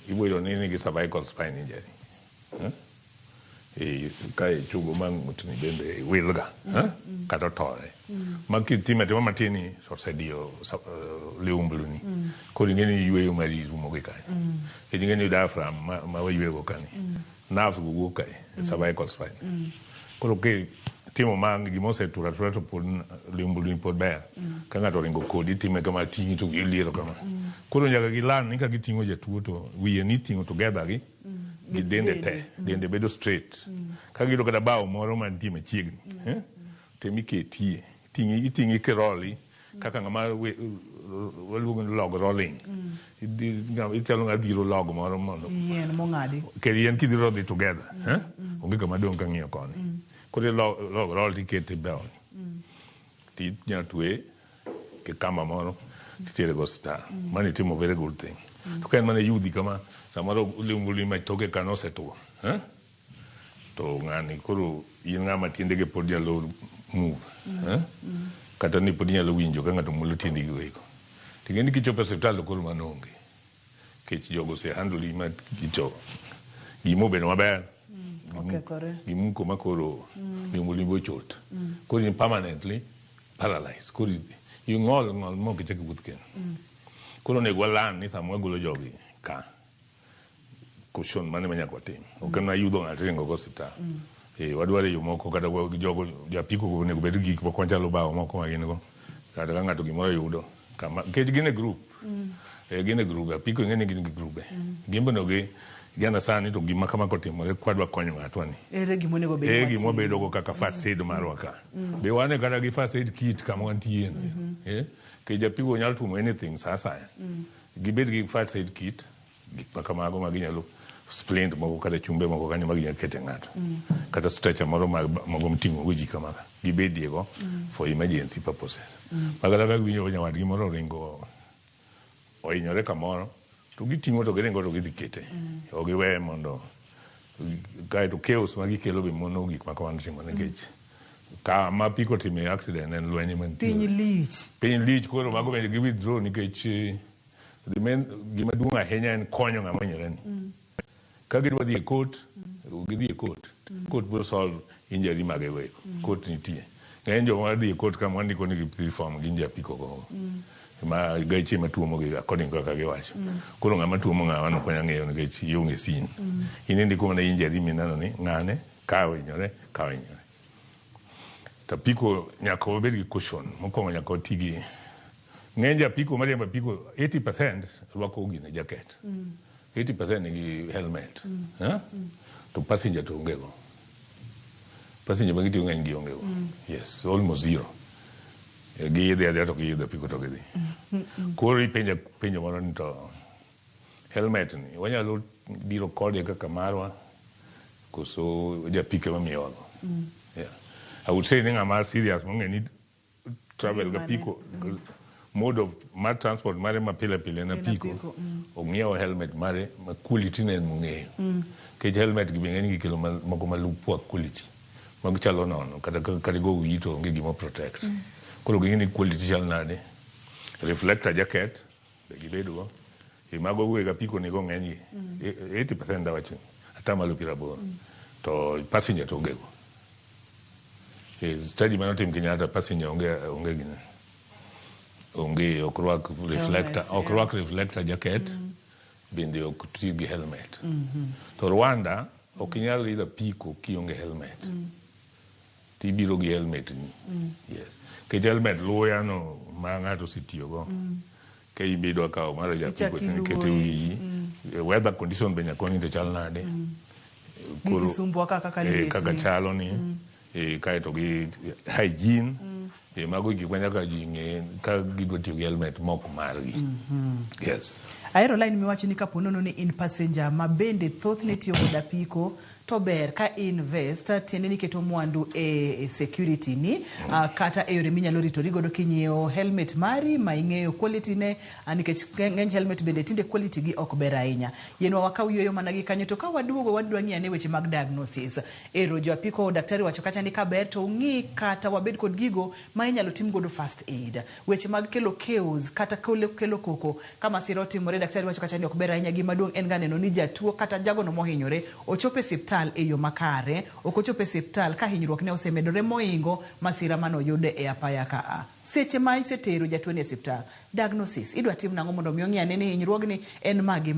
iboyudo ni nigi cervical spine injury ka chugo mang mutni bende wilga kata tore ma kitime tema matini sorsedio leumblu ni kodi ngeni yweyo mari rumo ge kai e ngeni diaphragm ma wayego kani nerves go kai cervical spine kolo ke timo mang gimose tura to pod leumblu ni pod ber ka ngato ringo kodi time kama tingi to iliro kama kolo nyaga gilan ni ka gitingo jatuo to wiye ni tingo together gi dende te dende bedo straight ka gido kada bao moro man time chiegni temi ke tie tingi ke roli kaka ngama waluongo log rolling itelo ngadiro log moro mondo yen mongadi ke yen kidiro dhi together onge kama dong ka ng'iyo koni kodi log roll tikete bao ti nyatwe ke kama moro titere go sta mani timo very good thing to ken mane yudhi kama samaro ulimbuli ma toke kano seto to ngani koro yin ngama tiende ge pod yalo move kata ni pod yalo winjo ka ngato mulo tiende gi weko tingeni kichopo hospital koro manonge kech jogo se handle ma kicho gimo beno maber gimu ko makoro limbuli bo chot koro permanently paralyzed koro you ngol mo ke cheke butken koro ne gwalan ni samwa golo jogi ka kushon mane manya kwatim okana yudo ngatengo go hospital wadware yo moko kata jogo japiko ko ne bedo gik ko kwanja lo bawo moko magin go kata ngato gimoro yudo kama ke gine group gine group apiko ngene gine group gimbo no ge gana sani to gima kama kotimore kwadwa konyo ngato ni ere gimone go bedo gimo bedo go kaka first aid marwaka be wane kata gi first aid kit kama wantie ke japiko nyalo tumo anything sasa gibed gi first aid kit gik makamago maginyalo splint moko kata chumbe moko kanyo maginyalo kete ng'ato kata stretcher moro mago mting'o go ji kamaka gibedie go for emergency purposes magala ka winjo nyawadgi moro ringo ohinyore kamoro to giting'o to giringo to gidhi kete ogiwe mondo kaeto chaos magikelo be mono gik makamano timo nikech ka ma piko time accident en lwenye mantie piny lich koro mago bende gi withdraw nikech gima duong' ahinya en konyo ng'ama hinyore ni ka gidwa dhi e court gidhi e court biro solve injury mage weko court nitie ng'eny joma dhi e court kama wandiko nigi platform gin japiko go ma gache matuomo gi according kaka giwacho koro ng'ama tuomo ng'awa no konya ng'eyo nikech ionge sin indiko mana injury minano ni ng'ane kawo hinyore tapiko nyaka obed gi caution mokwongo nyaka oti gi ng'eny japiko mariembo apiko 80% rwako gine jacket 80% nigi helmet to passenger to onge go passenger bang itiyo ng'eny gi onge go yes almost zero gi yidhe adhia to giyidhe apiko to gidhi koro ipenjo moro ni to helmet ni wanyalo biro kode kaka marwa koso japike mamiyogo I would say ni ng'ama serious mong'e ni travel ga piko mode of mar transport mare ma pile na piko ong'iewo helmet mare ma quality ne mong'eyo kech helmet gi ng'eny gi kelo moko malupo quality mag chalo nono kata go wito onge gimo protect koro gini quality chal nade reflector jacket be gibedo go mago wega piko ni go ng'eny 80% dawacho ata malo 80 to passenger to onge go study manotim Kenyatta passenger onge gine onge okrwak reflector jacket bende ok ti gi helmet to Rwanda ok inyal idho piko kionge helmet tibiro gi helmet ni yes ke helmet luya no ma ng'ato sitiyogo ke ibedo akawo mara japiko kete wiyi weather condition be nyakoni to chal nade kaka chalo ni kaeto gi hygiene mago gik manyaka ji ng'e ka gidwa tiyo gi helmet mok margi yes Aero line miwacho ni kaponono ni in passenger mabende thothne tiyo kod apiko to ber ka invest tiende ni keto mwandu e security ni kata e yore minyalo ritori godo kinyiewo helmet mari ma ing'eyo quality ne nikech ng'eny helmet bende tinde quality gi ok ber ahinya. Yenwa wakaw yueyo mana gi kanyo to ka waduogo wadwa ng'iyo ane weche mag diagnosis. Ero jo apiko daktari wacho kacha ni ka ber to ng'i kata wabed kod gigo ma inyalo tim godo first aid. Weche mag kelo chaos kata kelo koko kama siro timore daktari wacho kacha ni ok ber ahinya. Gima duong' en ga neno ni jatuo kata jago no mohinyore ochope siptal e yo makare, okochope siptal ka hinyruok ne osemedore moingo masira mano yude e apaya ka. Seche ma isetero jatuo ne siptal, diagnosis idwa tim nang'o mondo mi ong'e ane ni hinyruogni en magi.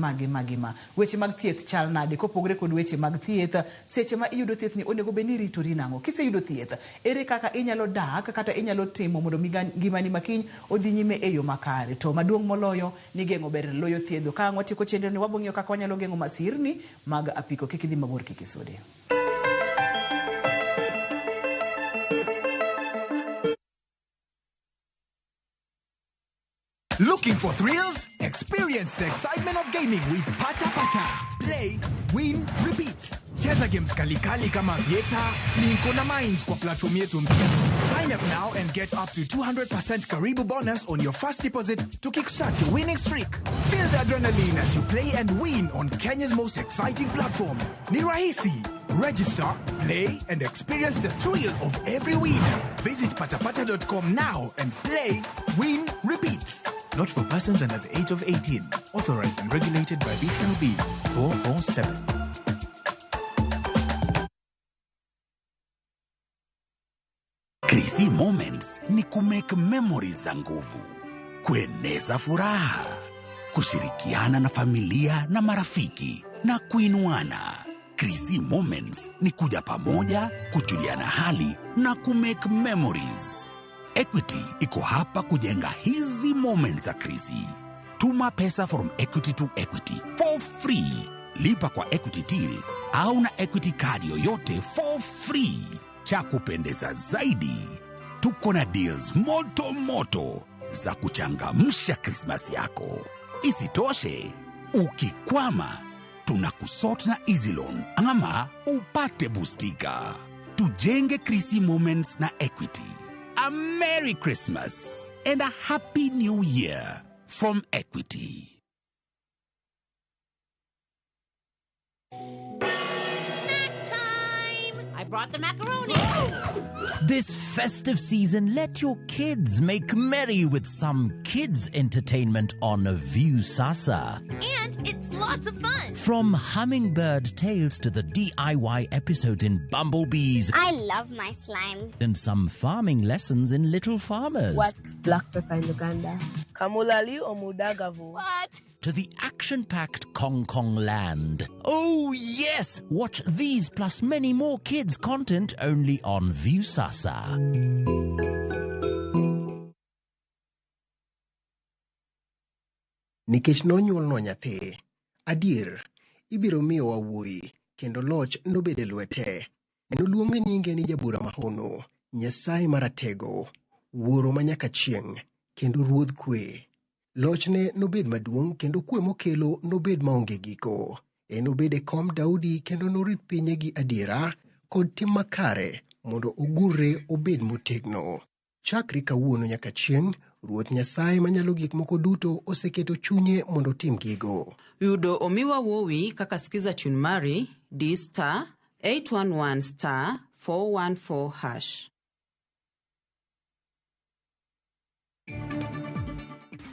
Weche mag thieth chal nade kopogre kod weche mag thieth. Seche ma iyudo thieth ni onego beni ritori nang'o. Kiseyudo thieth, ere kaka inyalo dak kata inyalo timo mondo ngimani makiny odhi nyime e yo makare. To maduong' moloyo ni geng'o ber loyo thiedho. Ka watieko chenro ni wabong'iyo kaka wanyalo geng'o masirni mag apiko. Kik idhi mabor, kik isudi. Looking for thrills? Experience the excitement of gaming with Pata Pata. Play, win, repeat. Cheza games kali kama Vieta, Linko na Mines kwa platform yetu mpya. Sign up now and get up to 200% Karibu bonus on your first deposit to kickstart your winning streak. Feel the adrenaline as you play and win on Kenya's most exciting platform. Ni rahisi. Register, play, and experience the thrill of every win. Visit patapata.com now and play, win, repeat. Not for persons under the age of 18. Authorized and regulated by BCLB 447. Krisi Moments ni kumake memories za nguvu, kueneza furaha, kushirikiana na familia na marafiki na kuinuana. Krisi Moments ni kuja pamoja, kujuliana hali na kumake memories. Equity iko hapa kujenga hizi moments za Krisi. Tuma pesa from Equity to Equity for free. Lipa kwa Equity Till au na Equity card yoyote for free. Cha kupendeza zaidi, tuko na deals moto za kuchangamsha Christmas yako. Isitoshe, ukikwama, tunakusort na Easy Loan ama upate boostika. Tujenge Krisi Moments na Equity. A Merry Christmas and a Happy New Year from Equity. I brought the macaroni. This festive season, let your kids make merry with some kids' entertainment on View Sasa. And it's lots of fun. From hummingbird tales to the DIY episode in Bumblebees. I love my slime. And some farming lessons in Little Farmers. What's black pepper in Uganda? Kamulali or Mudagavu? What? To the action-packed Kong Kong land. Oh yes! Watch these plus many more kids' content only on View Sasa. Nikech nonyuol no nyathi, adier, ibiro miyo wawuoyi, kendo loch nobede lwete. Noluonge nyinge ni Jabura Mahono, Nyasaye Maratego, Wuoro manyaka chieng', kendo Ruodh Kwe. Lochne nobed maduong' kendo kwe mokelo nobed maonge giko. Nobed e kom Daudi kendo norit pinye gi adiera kod tim makare mondo ogurre obed motegno. Chakri kawuono nyaka chieng', Ruoth Nyasaye manyalo gik moko duto oseketo chunye mondo tim gigo. Yudo omiwa wowi kaka Skiza Tune Mari, D*811*414#.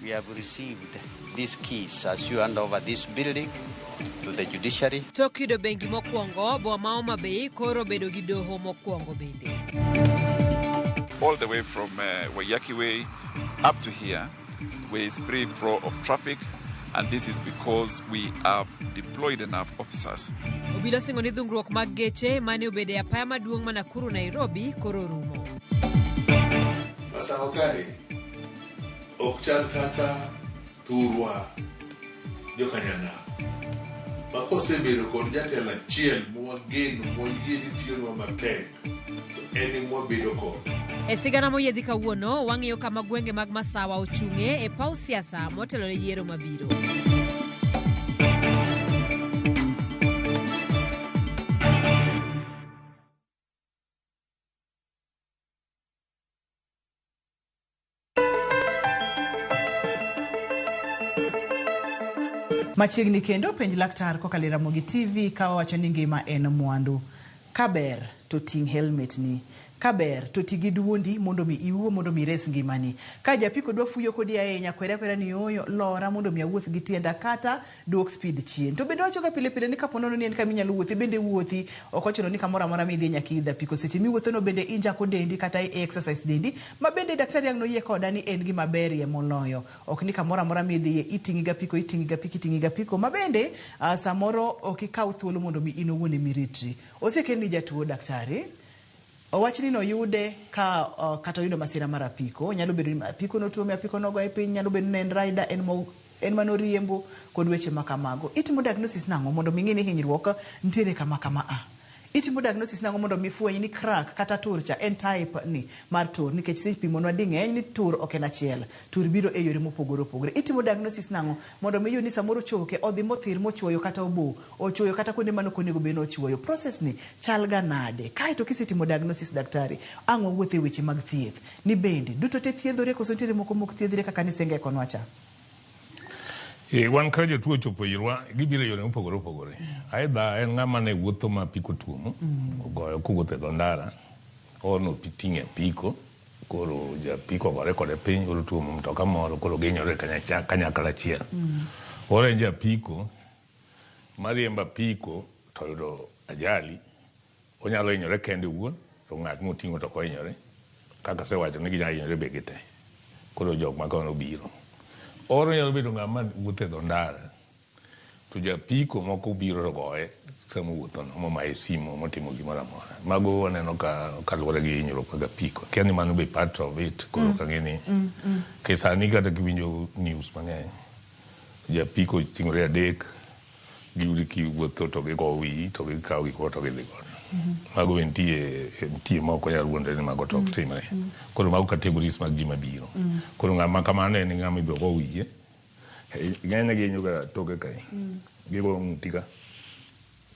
We have received these keys as you hand over this building to the judiciary. Tokido bengi mokwongo, boma Homa Bay koro bedo gi doho mokwongo bende. All the way from Waiyaki Way up to here, where is free flow of traffic, and this is because we have deployed enough officers. Obila singo ni dhungruok mag geche mane obede apaya maduong' ma Nakuru Nairobi koro rumo. Masawakari okchal kaka Turwa Jokanyana makose bedo kod jatelo achiel mwageno moyieni tiyonwa matek eni mwabedo kod. E sigana moyiedhi kawuono, wang'iyo kama gwenge mag Masawa ochung'e e paw siasa motelo ne yiero mabiro. Machiegni kendo penj laktar kokalo Ramogi TV ka wacho ni ngima en mwandu. Kaber to ting helmet ni. Kaber to tigi duondi mondo mi iwuo mondo mi res ngimani. Ka japiko dwa fuyo kodi ahinya kwera ni oyo lora mondo mi awuoth gi tienda kata duok speed chien. To bende wacho ga pile ni kaponono ni en kama inyalo wuothi bende wuothi ok ochuno ni kamoro amora midhi nyaka idha piko seche miwuotho no bende injako dendi kata exercise dendi ma bende daktari yang no yie koda ni en gima ber ye moloyo. Ok ni kamoro amora midhi itingi ga piko ma bende samoro ok ikaw thuolo mondo mi inowuone miritri. Osekel ni jatuo daktari Owachni no yude ka kata yudo masira mar apiko, nyalo bedo ni apiko no tuo, apiko no goye piny, nyalo bedo ni en rider, en manoriembo kod weche makamago. Itimo diagnosis nango mondo mi ng'e ni hinyruok ntiere kama a. Itimo diagnosis nango mondo mi fweny ni crack kata tur cha en type ni mar tur, nikech sipimo no ding'eny ni tur ok en achiel, tur biro e yore mopogore opogore. Itimo diagnosis nango mondo mi yudi samoro choke odhi mothir mochuoyo kata obo, ochuoyo kata kuonde mano konego beno ochuoyo. Process ni chal ga nade. Kae to kisetimo diagnosis daktari, ang'o wuothe weche mag thieth. Ni bende duto te thiedhore koso ntiere moko mok thiedhre kaka ni senge konwa cha. Wan ka jotuo chopo irwa gibiro yore mopogore opogore. Aidha en ng'ama ne wuotho ma apiko tuomo, ogoyo kuwuotho e dho ndara, ono piting'e apiko, koro japiko gore kode piny, koro tuomo mtoka moro, koro genyore kanyakla achiel. Oro en japiko mariembo apiko to yudo ajali, onyalo hinyore kende owuon, to ng'at moting'o to ok ohinyore. Kaka asewacho ni ginyalo hinyore bege te. Koro jok ma kono biro. Oro nyalo bedo ng'ama wuotho e dho ndara, to japiko moko biro to goye sama wuotho no, momaye simu, motimo gimoro amora. Mago waneno ka kaluwore gi hinyruok mag apiko. Kia ni mano be part of it, koro kang'e ni ke sani kata kiwinjo news mang'eny, japiko ting'ore adek, giyudi kiwuotho to gigo wiyi, to gikawo gik to gidhi godo. Mago nitie moko nyalo wuondre ni mago to ok timre. Koro mago categories mag ji mabiro. Koro ng'ama kamano en ng'ama ibiro go wiye. Ng'eny gi nyuga toke kae. Gigo ng'uti ka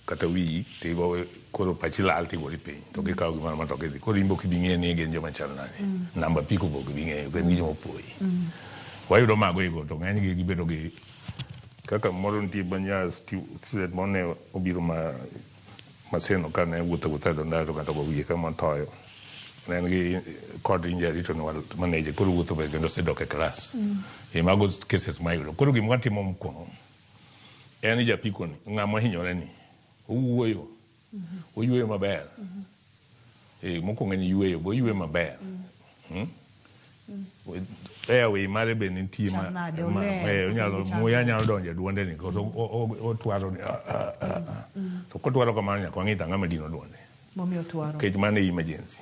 kata wiyi tigo koro pachi lal tigori piny. To gikawo gimoro ma to gidhi. Koro imbo kibing'e ni gin joma chal nade. Namba apiko bo kibing'e gin gi joma opoyi. Wayudo mago ego to ng'eny gi gibedo gi kaka moro nitie banya student mone obiro maseno ka ne wuotho e dho ndara to kata go wiye kama toyo. Ne en gi kod injury to manager koro wuotho be kendo sedok e klas. Mago cases mayudo. Koro gima watimo mokwongo en ni japiko ni ng'ama hinyore ni owuoyo, oyueyo maber. Mokwongo ni yueyo, bo oyueyo maber. Airway mare be nitie muya nyalo donjo e duonde ni koso otwaro ni to kotwaro kamano nyaka wang'i ang'ama dino duonde. Momiyo twaro. Kech mane emergency.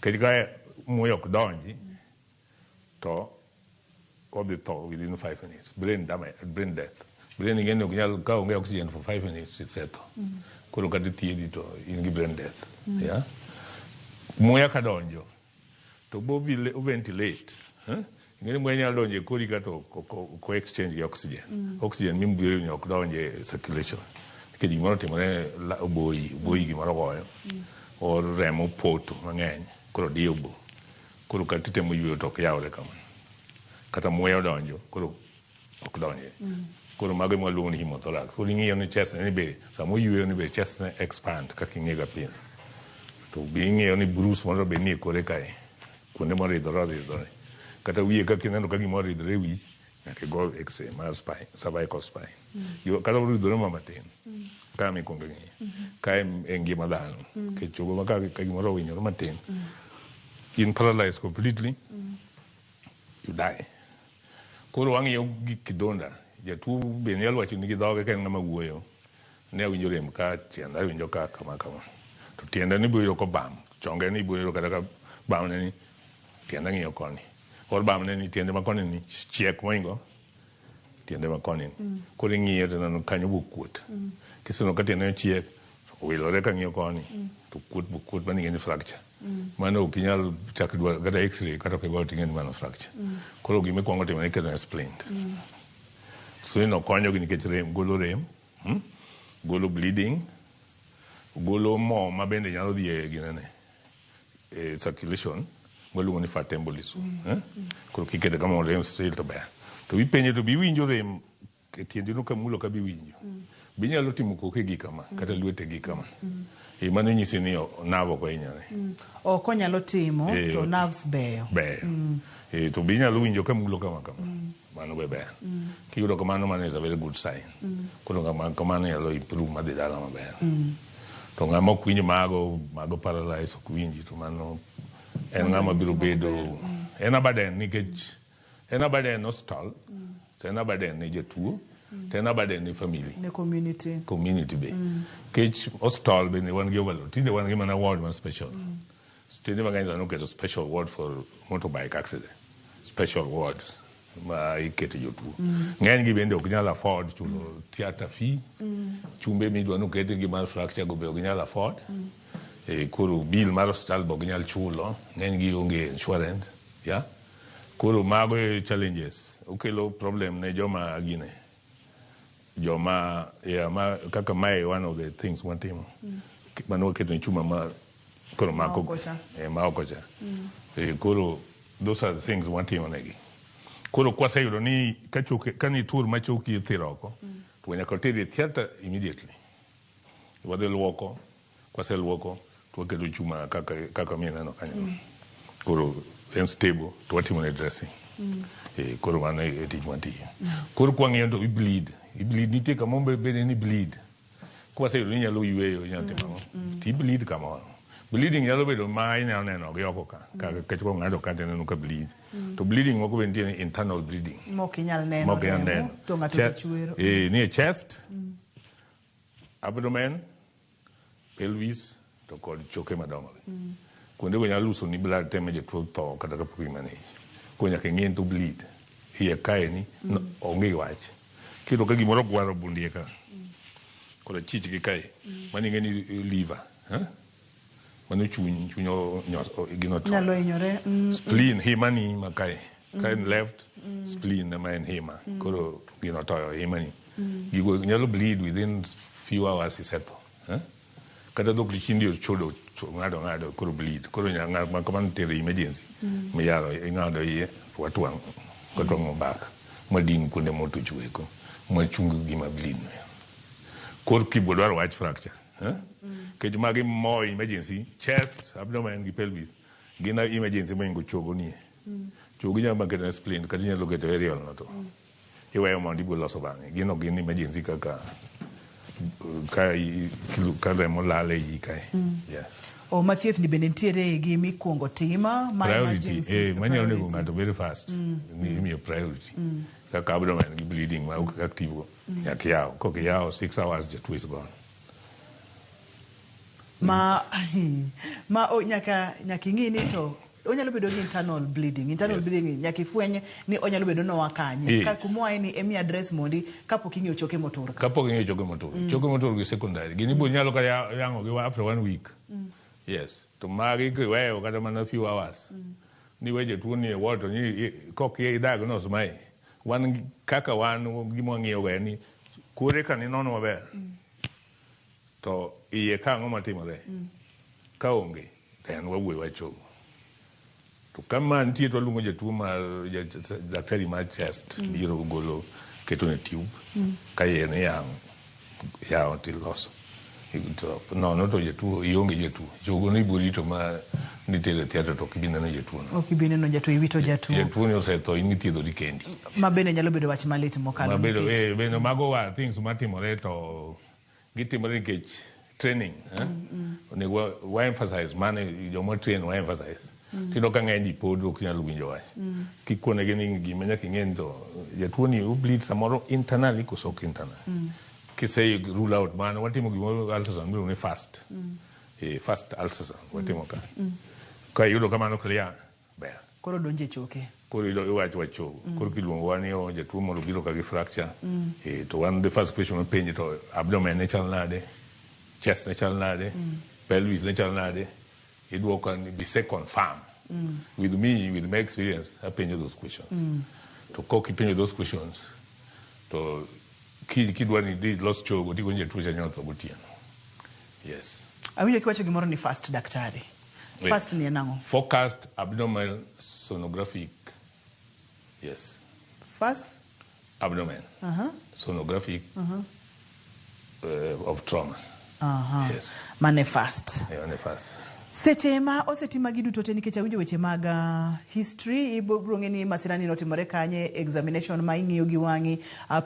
Kech ka muya ok donji to odhi tho within 5 minutes. Brain death. Brain ing'eni ok nyal ka onge oxygen for 5 minutes isetho. Koro kata thiedhi to in gi brain death. Yeah. Muya ka donjo to bo ventilate. Ng'eni muya nyalo donjo e kori kata ko exchange gi oxygen. Oxygen mibiro ni ok donjo e circulation. Nikech gimoro timore oboyi gimoro goyo. Or remo poto mang'eny. Koro diyo bo. Koro kata itemo yueyo to ok yawre kamano. Kata muya odonjo, koro ok donje. Koro mago ema waluongo ni hemothorax. Koro ing'iyo ni chest ni be sama oyueyo ni be chest ne expand kaka ing'e ga pile. To be ing'iyo ni bruce moro be nie kore kae. Kuonde moridhore. Kata wiye kaka ineno ka gimoro ridhore wi, nyaka go x-ray mar spine, cervical spine. Kata oridhore matin. Ka mikwongo ng'iyo. Ka e ngima dhano. Kechogo ma ka gimoro owinyore matin. In paralyzed completely. You die. Koro wang'iyo gi kidonda. Jatuo be nyalo wacho ni gi dhoge ka en ng'ama wuoyo. Ne awinjo rem ka tienda awinjo ka kama. To tienda ni biro ko bam. Chonge ni biro kata ka bam ne ni tienda ng'iyo koni. Or bam ne ni tiende ma koni ni chiek moingo. Tiende ma koni ni. Koro ing'iyo to nano kanyo bu kuot. Kiseno ka tiende chiek wilore ka ng'iyo koni. To kuot mani ng'eni fracture. Mano ok inyal chak dwaro kata x-ray kata kego ting'eni mano fracture. Koro gima ikuongo timo ni keto ne splint. So ino konyo gi nikech rem, golo bleeding, golo mo ma bende nyalo dhi e ginene e circulation maluongo ni fat embolism. Koro kikete kama rem still to ber. To ipenje to bi winjo rem tiendi no kamulo ka biwinjo binyalo timo koke gi kama kata lwete gi kama mano nyisi ni navo ko inyane ok onyalo timo to nerves beyo to binyalo winjo kamulo kama mano be ber kiyudo kamano mano is a very good sign koro kamano nyalo improve madhi dala maber to ng'ama ok winj mago paralyze ok winji to mano en ng'ama biro bedo en abaden nikech en abaden hospital to en abaden ne jatuo to en abaden ne family ne community be kech hospital be ne wan gi overload tinde wan gi mana ward man special tinde mang'eny dhano keto special ward for motorbike accident special wards ma iketo jotuo ng'eny gi bende ok nyal afford chulo theatre fee chumbe midwa noket gi mar fracture go be ok nyal afford koro bill mar hospital be ok nyal chulo ng'eny gi onge insurance koro mago challenges okelo problem ne joma gine joma kaka mae one of the things watimo mano keto ni chuma ma koro mako ma okocha koro those are the things watimo negi koro kwaseyudo ni kani tur machoki thiroko to nyaka teri theater immediately wadhi luoko kwaseluoko to waketo chuma kaka mieneno kanyo koro en stable to watimo ne dressing koro mano e tich matiyo koro kwang'iyo to ibleed nitie kamombe bende ni bleed kwaseyudo ni nyalo yweyo inyalo timo ti bleed kamoro bleeding nyalo bedo ma inyalo neno gi oko ka kech ko ng'ato ka neno ka bleed to bleeding moko bende nitie internal bleeding mok inyal neno to ng'ato chwero ni chest abdomen pelvis to kod choke madongo kuonde go nyalo uso ni blood teme jatuo tho kata kapok imanage ko nyaka ing'e to bleed hiye kae ni onge wach kiro ka gimoro gwaro bundie ka kod chich gi kae mani ng'e ni liver mano chuny gino to nyalo hinyore spleen himani makae kae left spleen ma en hima koro gino toyo himani gigo nyalo bleed within few hours isetho kata dok lichindi chodo ng'ado koro bleed koro nyaka kamano tere emergency miyaro ing'ado iye watwang' katwang'o bak madin kuonde motuchweko machungu gima bleed no koro kibo dwaro wach fracture kech magi mo emergency chest abdomen gi pelvis gina emergency moingo chogo nie chogo nyalo keto na spleen kata nyalo keto aerial no to iweyo mondo ibiro loso bang'e gino gin emergency kaka ka remo lale yi kae yes ma thieth ni bende nitiere gi mikuongo tima priority manyalo nego ng'ato very fast ni imiyo priority kaka abdomen gi bleeding ma ok active go nyaka yaw kok yaw 6 hours jatuo is gone nyaka ing'i ni to onyalo bedo gi internal bleeding nyaka ifwenye ni onyalo bedo nowa kanye kumoae ni emi address mondi kapok ing'eyo choke motur choke motur gi secondary gini bo nyalo ka yango gi after 1 week yes to magi kiweyo kata mana few hours ni weje tuo ni wato ni kok ye diagnose mai wan kaka wan gimo ng'iyo ga ni kure ka ni nono maber to iye ka ng'o matimore ka onge then wawuoyo wachogo to kama nitie to luongo jatuo mar daktari mar chest biro golo keto ne tube ka yien yawo tiloso no to jatuo ionge jatuo chogo ni burito ma nitere theatre to kibineno jatuo no ok ibineno jatuo iwito jatuo ni osetho in ithiedho di kendi ma bende nyalo bedo wach malit mokalo bende mago wa things matimore to gitimore nikech training onego wa emphasize mane joma train wa emphasize tino ka ng'eny pod ok nyalo winjo wach kikonegi ni gima nyaka ing'e to jatuo ni bleed samoro internally koso ok internal kisei rule out mano watimo gimoro ultrasound miluongo ni fast ultrasound watimo ka yudo kamano clear ber koro donje choke koro iwacho wachogo koro kiluongo wa ni jatuo moro biro ka gi fracture to one the first question penje to abdomen ne chal nade chest ne chal nade pelvis ne chal nade idwoko ni be confirm with my experience I penjo those questions to kok ipenjo those questions to kidwa ni di los chogo ti gonje tuo chanyo to gotieno yes awinjo kiwacho gimoro ni fast daktari fast ni enang'o focused abdominal sonographic yes fast abdomen, sonographic of trauma. Yes. Manifest. Manifest. Seche ma osetima giduto te nikech awinjo weche mag history ibro ng'e ni masirani notimore kanye, examination ma ing'iyo gi wang'i,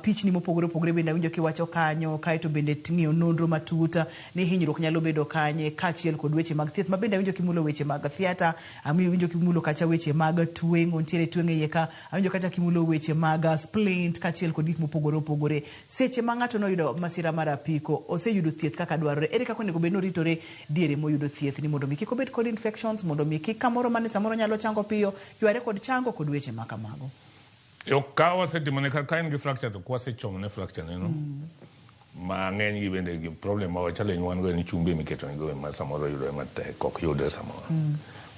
pichni mopogore opogore bende awinjo kiwacho kanyo, kaeto bende ng'iyo nonro matuta ni hinyruok nyalo bedo kanye, kaachiel kod weche mag thieth ma bende awinjo kimulo weche mag theatre, awinjo kimulo kacha weche mag tweng'o, ntiere tweng'o iye ka, awinjo kacha kimulo weche mag splint kaachiel kod gik mopogore opogore. Seche ma ng'ato noyudo masira mar apiko oseyudo thieth kaka dwarore, ere kaka onego bed noritore diere moyudo thieth ni mondo kik obed kod infections, mondo mi kik kamoro mane samoro nyalo chango piyo, yware kod chango kod weche ma kamago. Ka wasetimone ka en gi fracture to kwasechomone fracture neno ma ng'eny gi bende gi problem ma wachalo wan go ni chumbe miketo go ma samoro yudo matek ok yude samoro.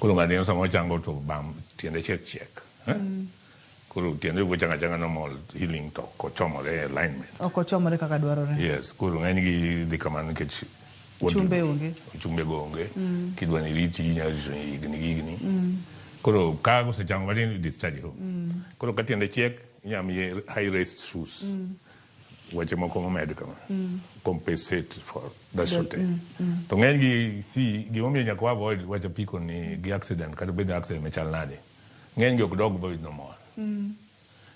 Koro ng'ani samoro chango to bam tiende chiek. Koro tiende go changa normal healing to kochomore alignment. Okochomore kaka dwarore. Yes, koro ng'eny gi dhi kamano nikech chumbe onge. Chumbe go onge. Kidwa ni riti nyalo igni. Koro ka osechango matin discharge home. Koro ka tiende chiek inyamiye high raised shoes. Wache moko momed kama. Compensate for that shortage. To ng'eny gi gimomiyo nyaka avoid wache apiko ni gi accident kata bed accident machal nade. Ng'eny gi ok dog boyd no more.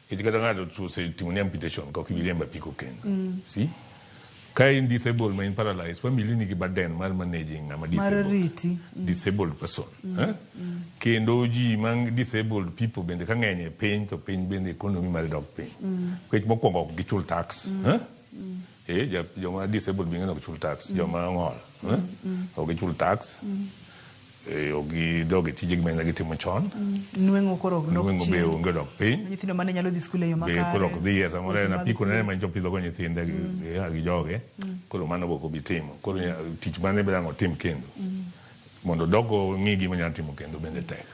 Kiti kata ng'ato chuse timone amputation ka ok ibiliemba apiko kendo. See? Ka in disabled ma in paralyzed, family nigi burden mar managing ama disabled person. Kendo ji mang disabled people bende ka ng'eny e piny to piny bende economy mar dok piny. Kwech mokwongo ok gichul tax. Joma disabled bende ok chul tax. Joma ng'ol ok gichul tax. Ok gidog e tijegi ma gitimo chon. Nweng'o koro Nweng'o be onge dok piny. Nyithindo mane nyalo dhi skul e yo makare. Be koro ok dhi samoro en apiko nene ma jopidho go nyithinde gi joge. Koro mano ok obi timo. Koro tich mane be dang' otim kendo. Mondo dogo ng'i gima nyalo timo kendo bende tek.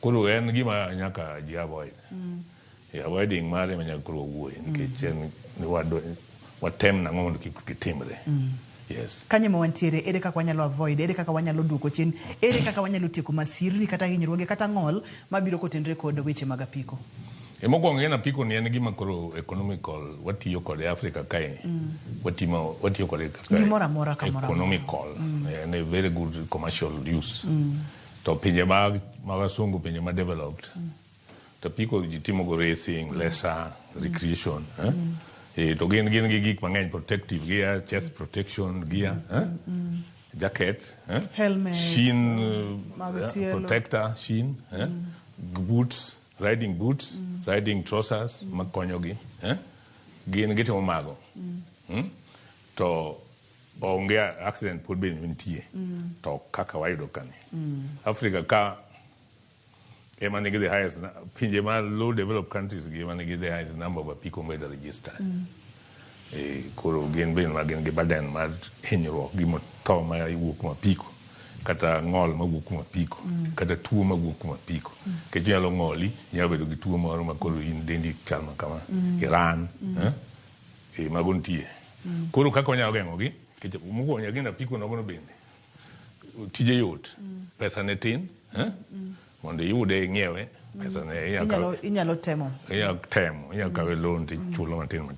Koro en gima nyaka ji avoid. Avoiding mare ma nyaka koro wuoye nikech en watem nang'o mondo kik gitimre. Yes. Kanye ma wantiere, ere kaka wanyalo avoid, ere kaka wanyalo duoko chien, ere kaka wanyalo tieko masirni kata hinyruoge kata ng'ol mabiro kotenore kod weche mag apiko. Mokwongo en apiko ni en gima koro economical watiyo kode Africa kae. Watiyo kode gimoro amora kamoro. Economical. En a very good commercial use. To pinje mag wasungu, pinje ma developed. To apiko ji timo go racing, leisure, recreation. To gin gi gik mang'eny protective gear, chest protection gear, jacket, helmet, shin protector, shin, boots, riding trousers, makonyogi, gin gitimo mago. To onge accident pod be nitie. To kaka wayudo kani. Africa ka ema nigi the highest, pinje ma low developed countries ema nigi the highest number of apiko made registered. Koro gin ben ma gin gi burden mar hinyruok gi tho ma iwuok kuom apiko kata ng'ol ma wuok kuom apiko kata tuo ma wuok kuom apiko. Kech nyalo ng'oli, nyalo bedo gi tuo moro ma koro in dendi chal ma kama, Iran, mago nitie. Koro kaka wanyalo geng'ogi, kech mokwongo nyaka gin apiko nogono bende tije yot, pesa ne tin, mondo iyude ng'iewe, pesa ne inyalo temo. Inyalo kawe loan tichulo matin.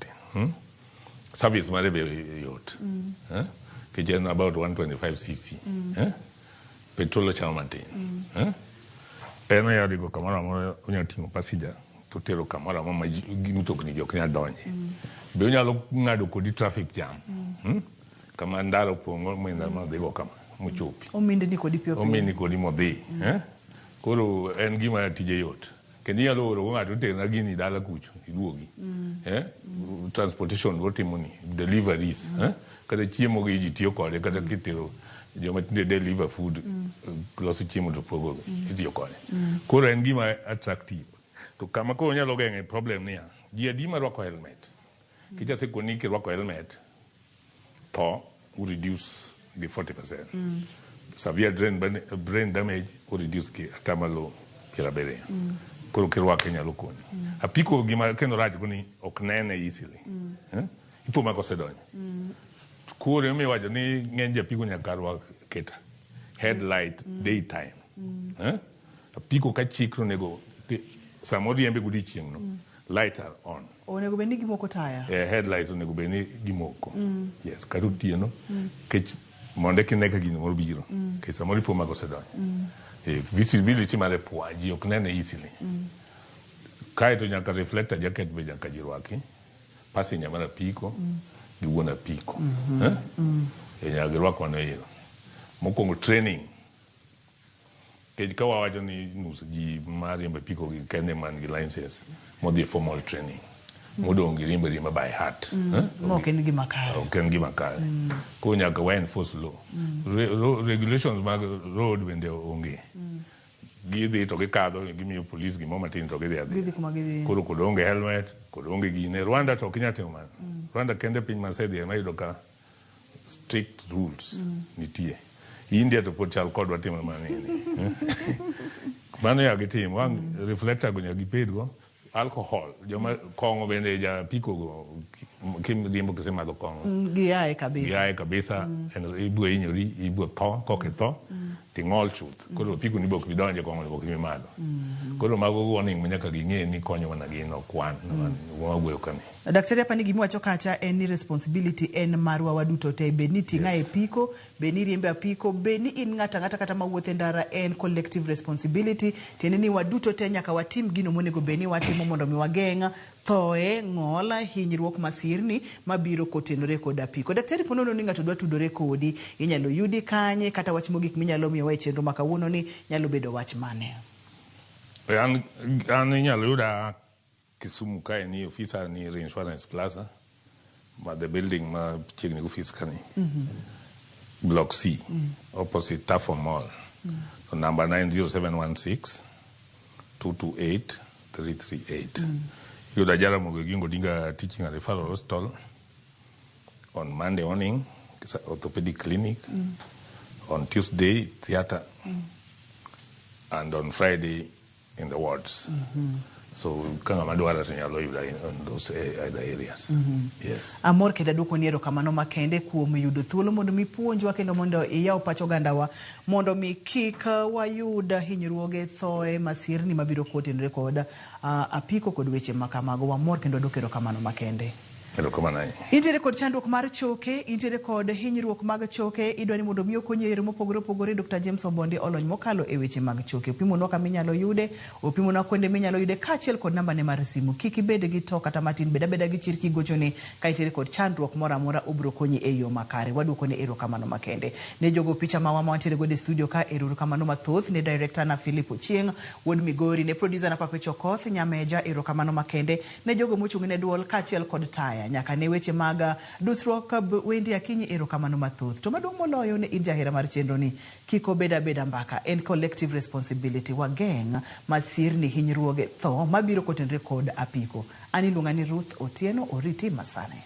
Service mare be yot. Kech en about 125cc. Petrol chamo matin. En oyadi go kamoro amora onyalo ting'o passenger to tero kamoro amora ma mtokni gi ok nyal donje. Be onyalo ng'ado kodi traffic jam. Kama ndara opong'o mwenda ma dhigo kama mochopi. Omindni kodi piyo. Omindni kodi modhi. Koro en gima tije yot. Kendo inyalo oro ng'ato tera gini dala kucho, iduogi. Transportation wotimoni, deliveries. Kata chiemo gi ji tiyo kode, kata kitero joma tinde deliver food, loso chiemo to pogo itiyo kode. Koro en gima attractive. To kama koro nyalo geng'e problem niya, ji adi ma rwako helmet. Kichasekoni kirwako helmet, tho will reduce gi 40%. Severe brain damage will reduce ki atamalo 70. Koro kirwake nyalo konyi. Apiko gima kendo rach koni ok nene easily. Ipo ma kosedonyo. Koro mi wacho ni ng'eny japiko nyaka rwak keta headlight daytime. Apiko ka chikro nego samoro riembe godiochieng' no lights are on. Onego beni gimoko taya. Headlights onego beni gimoko. Yes, karutieno. Kech monde kineka gino moro biro. Kech samoro ipo mago sedonyo. Visibility mare poa, ji ok nene easily. Kae to nyaka reflector jacket be nyaka jirwaki. Passenger mara piko, gi wuon apiko. Nyaka girwak wano iro. Mokwongo training. Kech ka wawacho ni nus ji mariembo apiko gi kende man gi licenses modhi formal training. Modong gi riembo by heart. Ok en gima kare. Ok en gima kare. Ko nyaka wa enforce law. Regulations mag road bende onge. Gidhi to gikadho gimiyo police gimo matin to gidhi adhi. Gidhi kuma gidhi. Koro kod onge helmet, kod onge gine. Rwanda to kinya timo man. Rwanda kende piny masedhi ema yudo ka strict rules nitie. India to pod chal kodwa timo manini. Mano ya gitimo. Wang reflector go nyaka gipedgo. Alcohol. Joma kongo bende ja piko go. Kim riembo kise madho kongo. Giae kabisa. Giae kabisa. Ibwe inyori, ibwe tho, koke tho. Ting'ol chuth. Koro piko ni bok bidonje kongo ni bok mi madho. Koro mago warning manyaka ging'e ni konyo wana gino kwan. Wagweyo kani. Daktari hapa ni gimiwacho kacha en ni responsibility en marwa waduto te. Beni ting'a e piko, beni riembe apiko, beni in ng'ata kata mawuothe ndara en collective responsibility. Tiende ni waduto te nyaka watim gino monego beni watimo mondo mi wageng'a thoe, ng'ola, hinyruok masirni mabiro kotenore kod apiko. Daktari ponono ni ng'ato dwa tudore kodi, inyalo yudi kanye kata wach mogik minyalo miyo wa chenro makawuono ni nyalo bedo wach mane? An inyalo yuda Kisumu kae ni ofisa ni Reinsurance Plaza, ma the building ma chiegni office kani. Block C, opposite Tafo Mall. So number 90716 228 338. Yuda Jaramogi Oginga Odinga Teaching and Referral Hospital on Monday morning, orthopedic clinic. On Tuesday, theater. And on Friday, in the wards. So kanga madwara senyalo yuda in those other areas. Yes. Amor keda duko ni erokamano makende kuom yudo thuolo mondo mi puonjwa kendo mondo iyaw pacho gandawa mondo mi kik wayuda hinyruoge thoe masirni mabiro kotenore kod apiko kod weche makamago. Amor kendo duko erokamano makende. Intere kod chandruok mar choke, intere kod hinyruok mag choke, idwani mondo mi okonyi e yore mopogore opogore. Dr. James Obondi olony mokalo e weche mag choke. Opimo kama inyalo yude, opimo kuonde minyalo yude kaachiel kod namba ne mar simu. Kik ibed gi to kata matin, beda gi chir kigochone ka itere kod chandruok moro amora, obiro konyi e yo makare. Waduoko ne erokamano makende. Ne jogo picha mawa ma wantiere go e studio ka, erokamano mathoth ne director na Philip Ochieng, Wod Migori, ne producer na Pape Chokoth, Nyameja, erokamano makende. Ne jogo mochung' ne duol kaachiel kod taya nyaka ne weche mag dusruok wendi akinyi, erokamano mathoth. To maduong' moloyo ne in jahera mar chenro ni, kiko beda mbaka, en collective responsibility. Wageng' masirni, hinyruoge, tho mabiro kotenore kod apiko. Ani luonga ni Ruth Otieno, oriti masane.